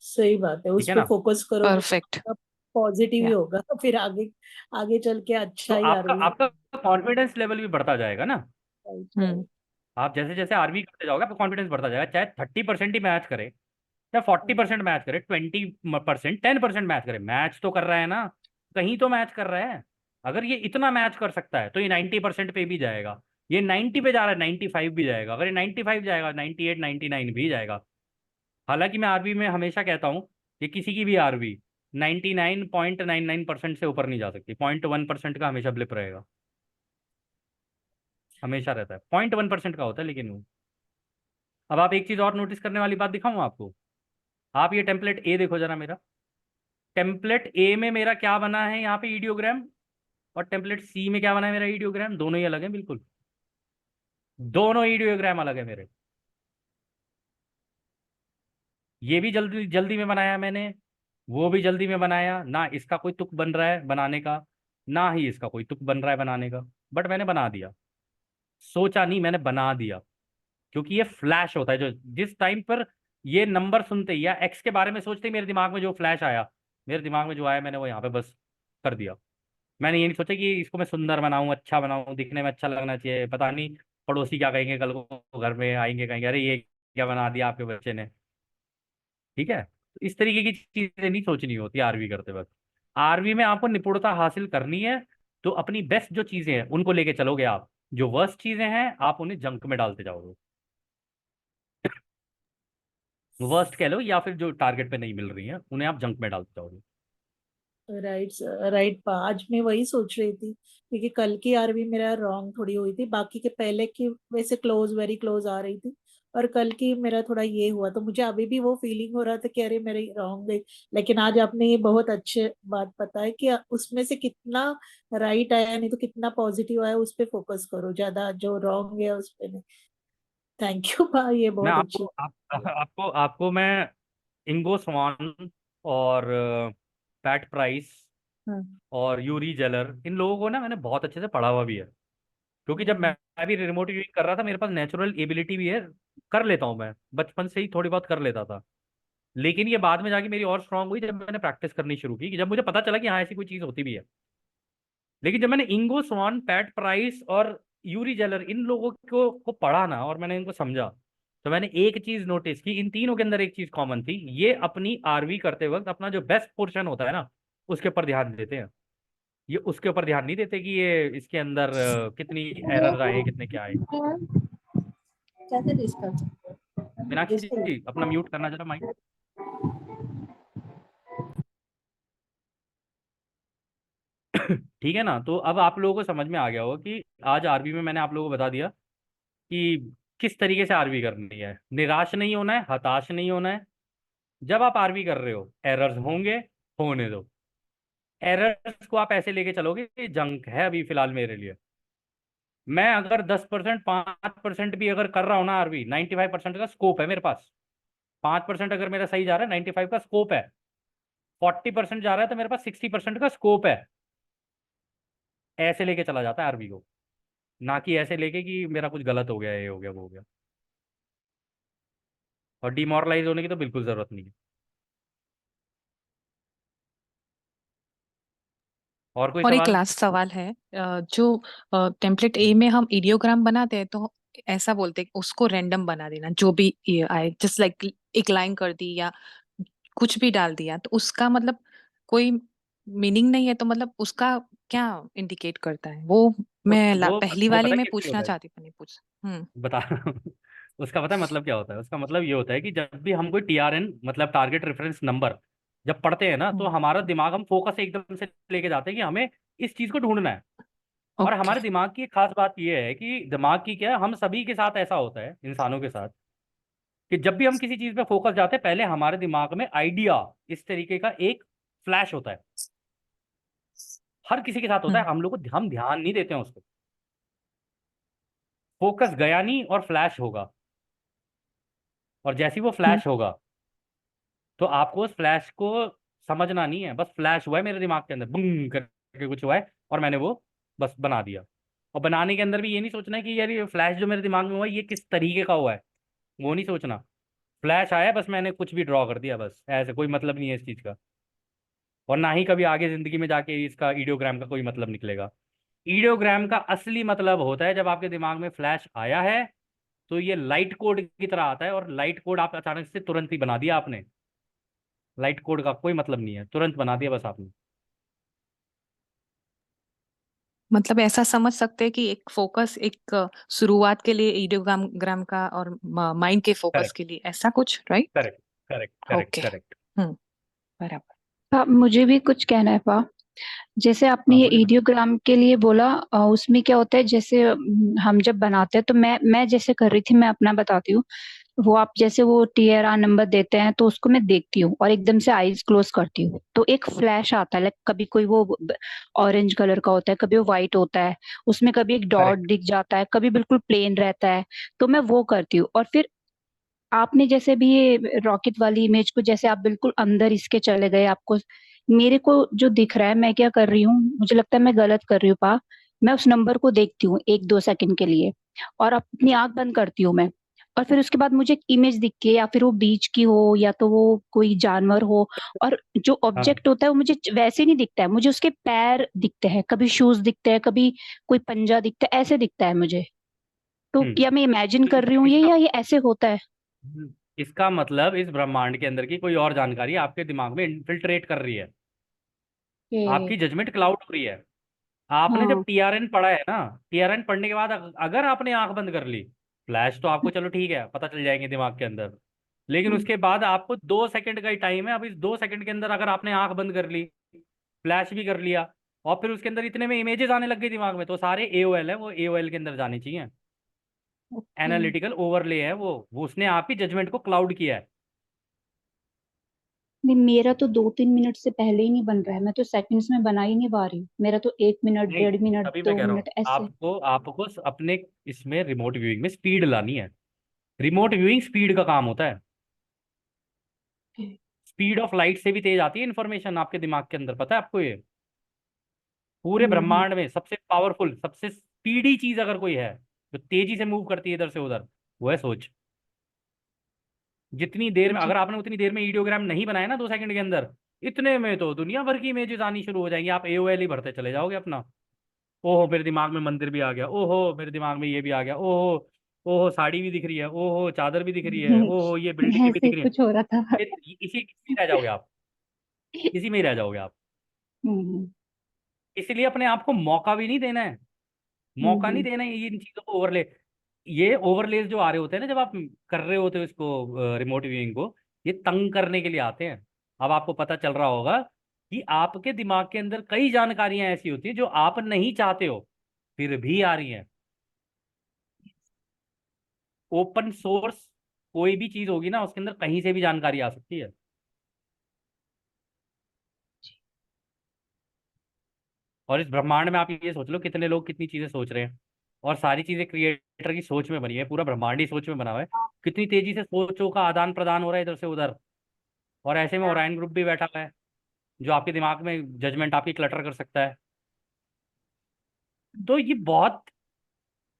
सही बात है, ठीक उस है पे ना। फोकस करोगे परफेक्ट। तो पॉजिटिव ही या होगा, तो फिर आगे आगे चल के तो अच्छा ही आपका आरवी। आपका कॉन्फिडेंस लेवल भी बढ़ता जाएगा ना। राइट हम्म राइट। आप जैसे जैसे आरवी करते जाओगे आपका कॉन्फिडेंस बढ़ता जाएगा, चाहे 30% ही मैच करे, चाहे 40% मैच करे, 20%, 10% मैच करे, मैच तो कर रहा है ना, कहीं तो मैच कर रहा है। अगर ये इतना मैच कर सकता है तो ये 90% पे भी जाएगा, ये 90 पे जा रहा है 95 भी जाएगा, अगर ये 95 जाएगा 98 99 भी जाएगा। हालांकि मैं आरवी में हमेशा कहता हूँ कि किसी की भी आरवी 99.99% से ऊपर नहीं जा सकती, 0.1% का हमेशा ब्लिप रहेगा, हमेशा रहता है, 0.1% का होता है लेकिन वो। अब आप एक चीज और नोटिस करने वाली बात दिखाऊं आपको, आप ये टेम्पलेट ए देखो जरा मेरा। टेम्पलेट ए में मेरा क्या बना है यहाँ पे ईडियोग्राम, और टेम्पलेट सी में क्या बना है मेरा ईडियोग्राम, दोनों ही अलग है बिल्कुल, दोनों ईडियोग्राम अलग है मेरे। ये भी जल्दी जल्दी में बनाया मैंने, वो भी जल्दी में बनाया ना, इसका कोई तुक बन रहा है बनाने का, ना ही इसका कोई तुक बन रहा है बनाने का, बट मैंने बना दिया, सोचा नहीं मैंने बना दिया। क्योंकि ये फ्लैश होता है, जो जिस टाइम पर ये नंबर सुनते ही या एक्स के बारे में सोचते ही मेरे दिमाग में जो फ्लैश आया, मेरे दिमाग में जो आया मैंने वो यहाँ पे बस कर दिया। मैंने ये नहीं सोचा कि इसको मैं सुंदर बनाऊं, अच्छा बनाऊं, दिखने में अच्छा लगना चाहिए, पता नहीं पड़ोसी क्या कहेंगे कल को, घर में आएंगे कहेंगे अरे ये क्या बना दिया आपके बच्चे ने। ठीक है, तो इस तरीके की चीजें नहीं सोचनी होती आरवी करते वक्त। आरवी में आपको निपुणता हासिल करनी है, तो अपनी बेस्ट जो चीजें हैं उनको लेके चलोगे आप, जो वर्स्ट चीजें हैं आप उन्हें जंक में डालते जाओगे, वर्स्ट कह लो, या फिर जो टारगेट पे नहीं मिल रही हैं उन्हें आप जंक में डालते जाओगे। राइट राइट पा, आज मैं वही सोच रही थी क्योंकि कल की आरवी मेरा रॉन्ग थोड़ी हुई थी, बाकी के पहले की वैसे क्लोज वेरी क्लोज आ रही थी, और कल की मेरा थोड़ा ये हुआ, तो मुझे अभी भी वो फीलिंग हो रहा था कि अरे मेरी रॉन्ग गई। लेकिन आज आपने ये बहुत अच्छे बात बताया कि उसमें से कितना राइट आया, नहीं तो कितना पॉजिटिव आया, उस पे फोकस करो, ज्यादा जो रॉन्ग है उस पे नहीं। थैंक यू पा, ये मैं बहुत आपको अच्छी। आपको आपको मैं इंगो स्वान और पैट प्राइस हम्म और यूरी जेलर, इन लोगों को ना मैंने बहुत अच्छे से पढ़ा हुआ भी है, क्योंकि जब मैं भी रिमोट व्यूइंग कर रहा था मेरे पास नेचुरल एबिलिटी भी है, कर लेता हूँ मैं, बचपन से ही थोड़ी बहुत कर लेता था। लेकिन ये बाद में जाके मेरी और स्ट्रांग हुई जब मैंने प्रैक्टिस करनी शुरू की, कि जब मुझे पता चला कि हाँ ऐसी कोई चीज़ होती भी है। लेकिन जब मैंने इंगो स्वान, पैट प्राइस और यूरी जेलर, इन लोगों को पढ़ा ना, और मैंने इनको समझा, तो मैंने एक चीज नोटिस की, इन तीनों के अंदर एक चीज कॉमन थी, ये अपनी आरवी करते वक्त अपना जो बेस्ट पोर्शन होता है ना, उसके ऊपर ध्यान देते हैं। ये उसके ऊपर ध्यान नहीं देते कि ये इसके अंदर कितनी एरर आए, कितने क्या आए। कैसे डिस्कस। मीनाक्षी जी अपना म्यूट करना जरा माइक। ठीक है ना, तो अब आप लोगों को समझ में आ गया होगा कि आज आरबी में मैंने आप लोगों को बता दिया कि किस तरीके से आरबी करनी है। निराश नहीं होना है, हताश नहीं होना है। जब आप आरबी कर रहे हो एरर्स होंगे, होने दो। एरर्स को आप ऐसे लेके चलोगे कि जंक है अभी फिलहाल मेरे लिए। मैं अगर 10%, 5% भी अगर कर रहा हूं ना आरबी, 95% का स्कोप है मेरे पास। 5% अगर मेरा सही जा रहा है, 95 का स्कोप है। 40% जा रहा है तो मेरे पास 60% का स्कोप है। ऐसे लेके चला जाता है आरबी को, ना कि ऐसे लेके कि मेरा कुछ गलत हो गया, ये हो गया, वो हो गया। और डिमोरलाइज होने की तो बिल्कुल जरूरत नहीं है। और कोई और एक सवाल? लास्ट सवाल है, जो टेम्पलेट ए में हम इडियोग्राम बनाते हैं तो ऐसा बोलते हैं कि उसको रैंडम बना देना, जो भी ये आए, जस्ट लाइक एक लाइन कर दी या कुछ भी डाल दिया, तो उसका मतलब कोई मीनिंग नहीं है, तो मतलब उसका क्या इंडिकेट करता है वो? मैं पहली वो वाली पता है में किस लिए पूछना होता है, चाहती थी, नहीं पूछ। बता रहा हूँ। उसका पता है मतलब क्या होता है? उसका मतलब ये होता है कि जब भी हम कोई टीआरएन, मतलब टारगेट रेफरेंस नंबर, जब पढ़ते हैं ना, तो हम्म हमारा दिमाग, हम फोकस एकदम से लेके जाते हैं कि हमें इस चीज को ढूंढना है। और ओके। हमारे दिमाग की एक खास बात ये है कि दिमाग की क्या है, हम सभी के साथ ऐसा होता है, इंसानों के साथ, कि जब भी हम किसी चीज पे फोकस जाते हैं, पहले हमारे दिमाग में आइडिया इस तरीके का एक फ्लैश होता है। हर किसी के साथ होता है, हम्म हम लोग को, हम ध्यान नहीं देते हैं उसको। फोकस गया नहीं और फ्लैश होगा, और जैसे ही वो हम्म फ्लैश होगा, तो आपको उस फ्लैश को समझना नहीं है, बस फ्लैश हुआ है मेरे दिमाग के अंदर, बुंग करके कुछ हुआ है, और मैंने वो बस बना दिया। और बनाने के अंदर भी ये नहीं सोचना है कि यार ये फ्लैश जो मेरे दिमाग में हुआ है, ये किस तरीके का हुआ है, वो नहीं सोचना। फ्लैश आया, बस मैंने कुछ भी ड्रॉ कर दिया, बस ऐसे, कोई मतलब नहीं है इस चीज़ का। और ना ही कभी आगे जिंदगी में जाके इसका ईडियोग्राम का कोई मतलब निकलेगा। ईडियोग्राम का असली मतलब होता है, जब आपके दिमाग में फ्लैश आया है, तो ये लाइट कोड की तरह आता है, और लाइट कोड आप अचानक से तुरंत ही बना दिया आपने। लाइट कोड का कोई मतलब नहीं है, तुरंत बना दिया बस आपने। मतलब ऐसा समझ सकते हैं कि एक फोकस, एक शुरुआत के लिए इडियोग्राम ग्राम का, और माइंड के फोकस करेक्ट, के लिए ऐसा कुछ, right? Correct, correct, correct, okay. Correct. बराबर। मुझे भी कुछ कहना है पा। जैसे आपने हाँ ये बोले ना। ईडियोग्राम के लिए बोला, उसमें क्या होता है, जैसे हम जब बनाते हैं तो मैं जैसे कर रही थी, मैं अपना बताती हूँ। वो आप जैसे वो टीआरआर नंबर देते हैं तो उसको मैं देखती हूँ और एकदम से आईज क्लोज करती हूँ, तो एक फ्लैश आता है, लाइक कभी कोई वो ऑरेंज कलर का होता है, कभी वो व्हाइट होता है, उसमें कभी एक डॉट करेक्ट। दिख जाता है, कभी बिल्कुल प्लेन रहता है। तो मैं वो करती हूँ। और फिर आपने जैसे भी ये रॉकेट वाली इमेज को, जैसे आप बिल्कुल अंदर इसके चले गए, आपको मेरे को जो दिख रहा है, मैं क्या कर रही हूँ, मुझे लगता है मैं गलत कर रही हूँ पा। मैं उस नंबर को देखती हूँ 1-2 सेकंड के लिए, और अपनी आंख बंद करती हूँ मैं। और फिर उसके बाद मुझे एक इमेज दिखती है, या फिर वो बीच की हो या तो वो कोई जानवर हो, और जो हाँ। ऑब्जेक्ट होता है वो मुझे वैसे नहीं दिखता है, मुझे उसके पैर दिखते हैं, कभी शूज दिखते हैं, कभी कोई पंजा दिखता है, ऐसे दिखता है मुझे। तो हम्म। क्या मैं इमेजिन तो कर रही हूँ ये, इसका या ये ऐसे होता है? इसका मतलब इस ब्रह्मांड के अंदर की कोई और जानकारी आपके दिमाग में इन्फिल्ट्रेट कर रही है। ये आपकी जजमेंट क्लाउड हो रही है। आपने जब हाँ। टीआरएन पढ़ा है ना, टीआरएन पढ़ने के बाद अगर आपने आंख बंद कर ली, फ्लैश तो आपको चलो ठीक है, पता चल जाएंगे दिमाग के अंदर। लेकिन हम्म, उसके बाद आपको 2 सेकंड का ही टाइम है, अब इस 2 सेकंड के अंदर अगर आपने आंख बंद कर ली, फ्लैश भी कर लिया, और फिर उसके अंदर इतने में इमेजेस आने लग गई दिमाग में, तो सारे AOL है, वो AOL के अंदर जाने चाहिए। ओके एनालिटिकल ओवरले है वो उसने आपकी जजमेंट को क्लाउड किया है। नहीं, मेरा तो 2-3 मिनट से पहले ही नहीं बन रहा है, मैं तो सेकंड्स में बना ही नहीं पा रही हूँ। मेरा तो 1 मिनट, नहीं, 1.5 मिनट, तभी मैं दो कह रहा हूँ मिनट ऐसे। आपको अपने इसमें रिमोट व्यूइंग में स्पीड लानी है। रिमोट व्यूइंग स्पीड का काम होता है। स्पीड ऑफ लाइट से भी तेज आती है इन्फॉर्मेशन आपके दिमाग के अंदर, पता है आपको ये? पूरे हम्म। ब्रह्मांड में सबसे पावरफुल, सबसे स्पीडी चीज अगर कोई है जो तेजी से मूव करती है इधर से उधर, वो है सोच। जितनी देर में, जी अगर आपने उतनी देर में ईडियोग्राम नहीं बनाया ना 2 सेकंड के अंदर, इतने में तो दुनिया भर की इमेजेस आनी शुरू हो जाएंगी, आप AOL ही भरते चले जाओगे अपना। ओहो मेरे दिमाग में मंदिर भी आ गया, ओहो मेरे दिमाग में ये भी आ गया, ओहो ओहो साड़ी भी दिख रही है, ओहो चादर भी दिख रही है, ओहो ये बिल्डिंग भी ऐसे दिख ही रही है। कुछ हो रहा था। इसी में रह जाओगे आप, इसी में ही रह जाओगे आप। हम्म। इसलिए अपने आप को मौका भी नहीं देना है, मौका नहीं हम्म। देना है ये इन चीजों को ओवरले। ये ओवरलेज जो आ रहे होते हैं ना जब आप कर रहे होते हो इसको, रिमोट व्यूइंग को, ये तंग करने के लिए आते हैं। अब आपको पता चल रहा होगा कि आपके दिमाग के अंदर कई जानकारियां ऐसी होती है जो आप नहीं चाहते हो, फिर भी आ रही हैं। ओपन सोर्स कोई भी चीज होगी ना, उसके अंदर कहीं से भी जानकारी आ सकती है। और इस ब्रह्मांड में आप ये सोच लो कितने लोग कितनी चीजें सोच रहे हैं, और सारी चीजें क्रिएटर की सोच में बनी है, पूरा ब्रह्मांड ही सोच में बना हुआ है। कितनी तेजी से सोचों का आदान प्रदान हो रहा है इधर से उधर, और ऐसे में ओरायन ग्रुप भी बैठा हुआ है जो आपके दिमाग में जजमेंट आपकी क्लटर कर सकता है। तो ये बहुत,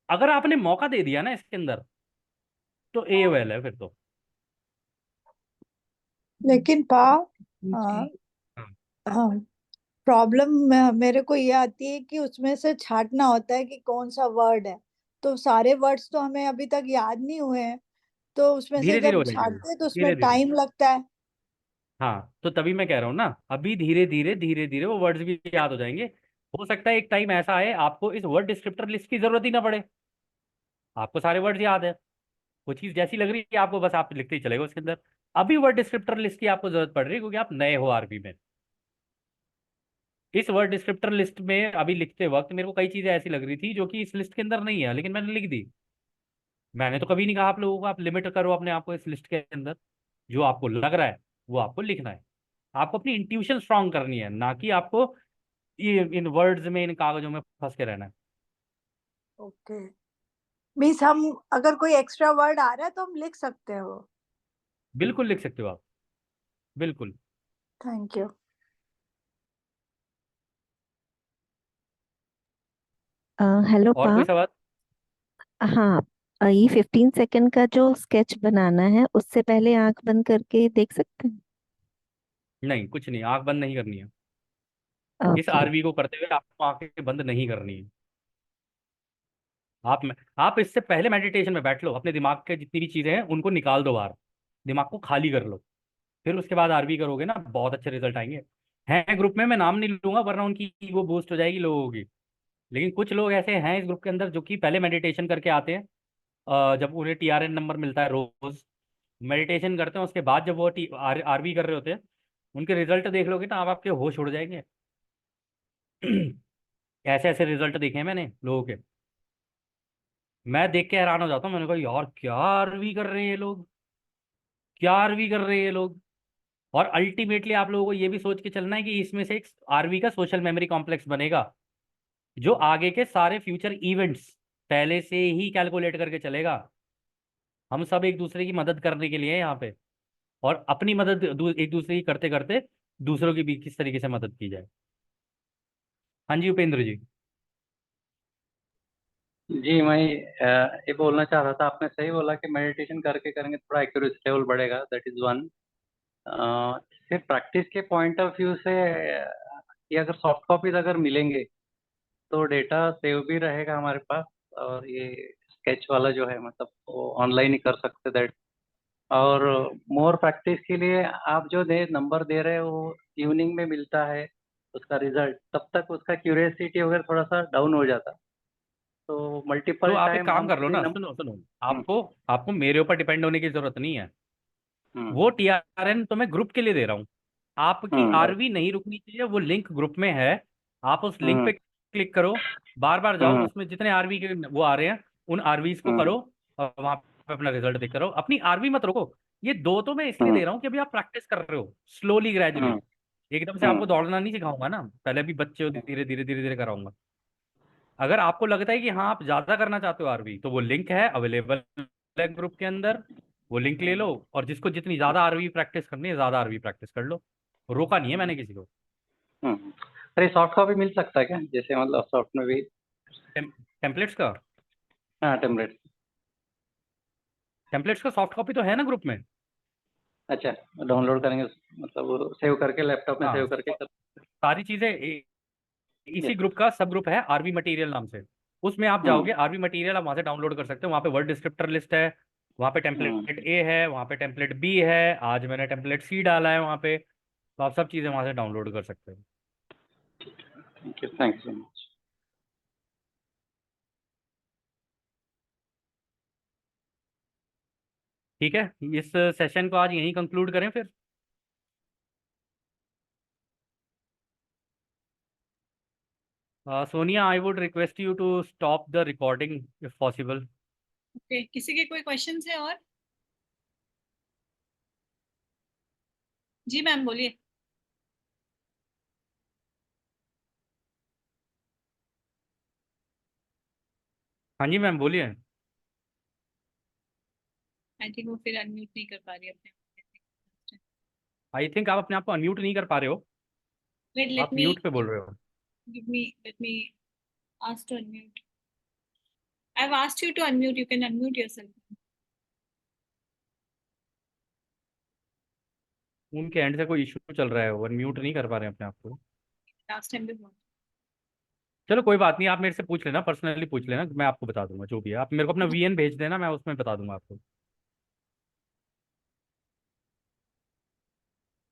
अगर आपने मौका दे दिया ना इसके अंदर, तो AOL है फिर तो। लेकिन हाँ। हाँ, प्रॉब्लम मेरे को ये आती है कि उसमें से छांटना होता है कि कौन सा वर्ड है। तो सारे वर्ड्स तो हमें अभी तक याद नहीं हुए हैं, तो उसमें से धीरे धीरे जब हो जाएंगे वो, छांटते हैं तो उसमें धीरे धीरे। टाइम लगता है। हाँ तो तभी मैं कह रहा हूँ ना, अभी धीरे धीरे धीरे धीरे वो वर्ड्स भी याद हो जाएंगे। हो सकता है एक टाइम ऐसा आए आपको इस वर्ड डिस्क्रिप्टर लिस्ट की जरूरत ही ना पड़े, आपको सारे वर्ड्स याद है, वो चीज जैसी लग रही है आपको, बस आप लिखते ही चलेगा उसके अंदर। अभी वर्ड डिस्क्रिप्टर लिस्ट की आपको जरूरत पड़ रही है क्योंकि आप नए हो आरबी में। इस वर्ड डिस्क्रिप्टर लिस्ट में अभी लिखते वक्त मेरे को कई चीजें ऐसी लग रही थी जो कि इस लिस्ट के अंदर नहीं है, लेकिन मैंने लिख दी। मैंने तो कभी नहीं कहा आप लोगों को आप लिमिट करो अपने आप को इस लिस्ट के अंदर। जो आपको लग रहा है वो आपको लिखना है। आपको अपनी इंट्यूशन स्ट्रांग करनी है, ना कि आपको ये इन वर्ड्स में, इन कागजों में फंस के रहना है। ओके, मीन्स हम अगर कोई एक्स्ट्रा वर्ड आ रहा है तो हम लिख सकते हैं वो। बिल्कुल लिख सकते हो आप, बिल्कुल। Thank you. हेलो और पा। कोई सवाल? हाँ, ये 15 सेकंड का जो स्केच बनाना है उससे पहले आंख बंद करके देख सकते हैं? नहीं, कुछ नहीं, आंख बंद नहीं करनी है। इस ओके। आरवी को करते हुए आपको आंखें बंद नहीं करनी है। आप इससे पहले मेडिटेशन में बैठ लो, अपने दिमाग के जितनी भी चीजें हैं उनको निकाल दो बाहर, दिमाग को खाली कर लो। फिर उसके बाद आरवी करोगे ना, बहुत अच्छे रिजल्ट आएंगे। हैं ग्रुप में, मैं नाम नहीं लूंगा वरना उनकी ईगो बूस्ट हो जाएगी लोगों की। लेकिन कुछ लोग ऐसे हैं इस ग्रुप के अंदर जो कि पहले मेडिटेशन करके आते हैं। जब उन्हें TRN नंबर मिलता है रोज, मेडिटेशन करते हैं, उसके बाद जब वो आरवी कर रहे होते हैं, उनके रिजल्ट देख लोगे ना, आप आपके होश उड़ जाएंगे। ऐसे ऐसे रिजल्ट देखे हैं मैंने लोगों के, मैं देख के हैरान हो जाता हूँ। मैंने कहा यार क्या आरवी कर रहे हैं ये लोग, क्या आरवी कर रहे हैं ये लोग। और अल्टीमेटली आप लोगों को ये भी सोच के चलना है कि इसमें से एक आरवी का सोशल मेमोरी कॉम्प्लेक्स बनेगा, जो आगे के सारे फ्यूचर इवेंट्स पहले से ही कैलकुलेट करके चलेगा। हम सब एक दूसरे की मदद करने के लिए हैं यहाँ पे, और अपनी मदद एक दूसरे की करते करते दूसरों की भी किस तरीके से मदद की जाए। हाँ जी उपेंद्र जी। जी मैं ये बोलना चाह रहा था, आपने सही बोला कि मेडिटेशन करके करेंगे थोड़ा एक्यूरेसी लेवल बढ़ेगा, दैट इज वन। सिर्फ प्रैक्टिस के पॉइंट ऑफ व्यू से ये अगर सॉफ्ट कॉपीज अगर मिलेंगे तो डेटा सेव भी रहेगा हमारे पास, और ये स्केच वाला जो है मतलब वो ऑनलाइन ही कर सकते दैट। और मोर प्रैक्टिस के लिए आप जो नंबर दे रहे हो वो इवनिंग में मिलता है उसका रिजल्ट, तब तक उसका क्यूरियोसिटी वगैरह थोड़ा सा डाउन हो जाता। तो तो मल्टीपल आप एक टाइम काम हम कर लो यदि ना, सुनो सुनो, हम्म, आपको आपको मेरे ऊपर डिपेंड होने की जरूरत नहीं है। हम्म, वो TRN तो मैं ग्रुप के लिए दे रहा हूँ, आपकी आरवी नहीं रुकनी चाहिए, वो लिंक ग्रुप में है, आप उस लिंक पे क्लिक करो, बार बार जाओ, उसमें जितने आरवी के वो आ रहे हैं उन आरवीज को करो और वहां पे अपना रिजल्ट देख करो। अपनी आरवी मत रोको। ये दो तो मैं इसलिए दे रहा हूँ कि अभी आप प्रैक्टिस कर रहे हो स्लोली ग्रेजुअली, एकदम से आपको दौड़ना नहीं सिखाऊंगा ना, पहले भी बच्चे हो, धीरे धीरे धीरे धीरे कराऊंगा। अगर आपको लगता है कि हाँ आप ज्यादा करना चाहते हो आरवी, तो वो लिंक है अवेलेबल है ग्रुप के अंदर, वो लिंक ले लो, और जिसको जितनी ज्यादा आरवी प्रैक्टिस करनी है ज्यादा आरवी प्रैक्टिस कर लो। रोका नहीं है मैंने किसी को। अरे सॉफ्ट कॉपी मिल सकता है क्या, जैसे मतलब सॉफ्ट में भी? टेम्पलेट्स का हाँ टेम्पलेट। टेम्पलेट्स का सॉफ्ट कॉपी तो है ना ग्रुप में। अच्छा, डाउनलोड करेंगे मतलब सेव करके लैपटॉप में हाँ, सेव करके सारी चीजें इसी ग्रुप का सब ग्रुप है आरवी मटेरियल नाम से, उसमें आप जाओगे आरवी मटेरियल, आप वहां से डाउनलोड कर सकते हो। वहां पे वर्ड डिस्क्रिप्टर लिस्ट है, वहां पे टेम्पलेट ए है, वहां पे टेम्पलेट बी है, आज मैंने टेम्पलेट सी डाला है वहां पे, तो आप सब चीजें वहां से डाउनलोड कर सकते हो। Thank you so much. ठीक है, इस सेशन को आज यहीं कंक्लूड करें फिर। Sonia, I would request you to stop the recording if possible. Okay, किसी के कोई क्वेश्चंस है और? जी मैम बोलिए। हाँ जी मैम बोलिए। आई थिंक वो फिर अनम्यूट नहीं कर पा रही अपने। आई थिंक आप अपने आप को अनम्यूट नहीं कर पा रहे हो, वेट, लेट आप मी म्यूट पे बोल रहे हो। let me ask to unmute. I've asked you to unmute. You can unmute yourself. उनके एंड से कोई इशू चल रहा है, वो अनम्यूट नहीं कर पा रहे हैं अपने आप को। Last time before. चलो कोई बात नहीं, आप मेरे से पूछ लेना, पर्सनली पूछ लेना, मैं आपको बता दूंगा जो भी है। आप मेरे को अपना वीएन भेज देना, मैं उसमें बता दूंगा आपको।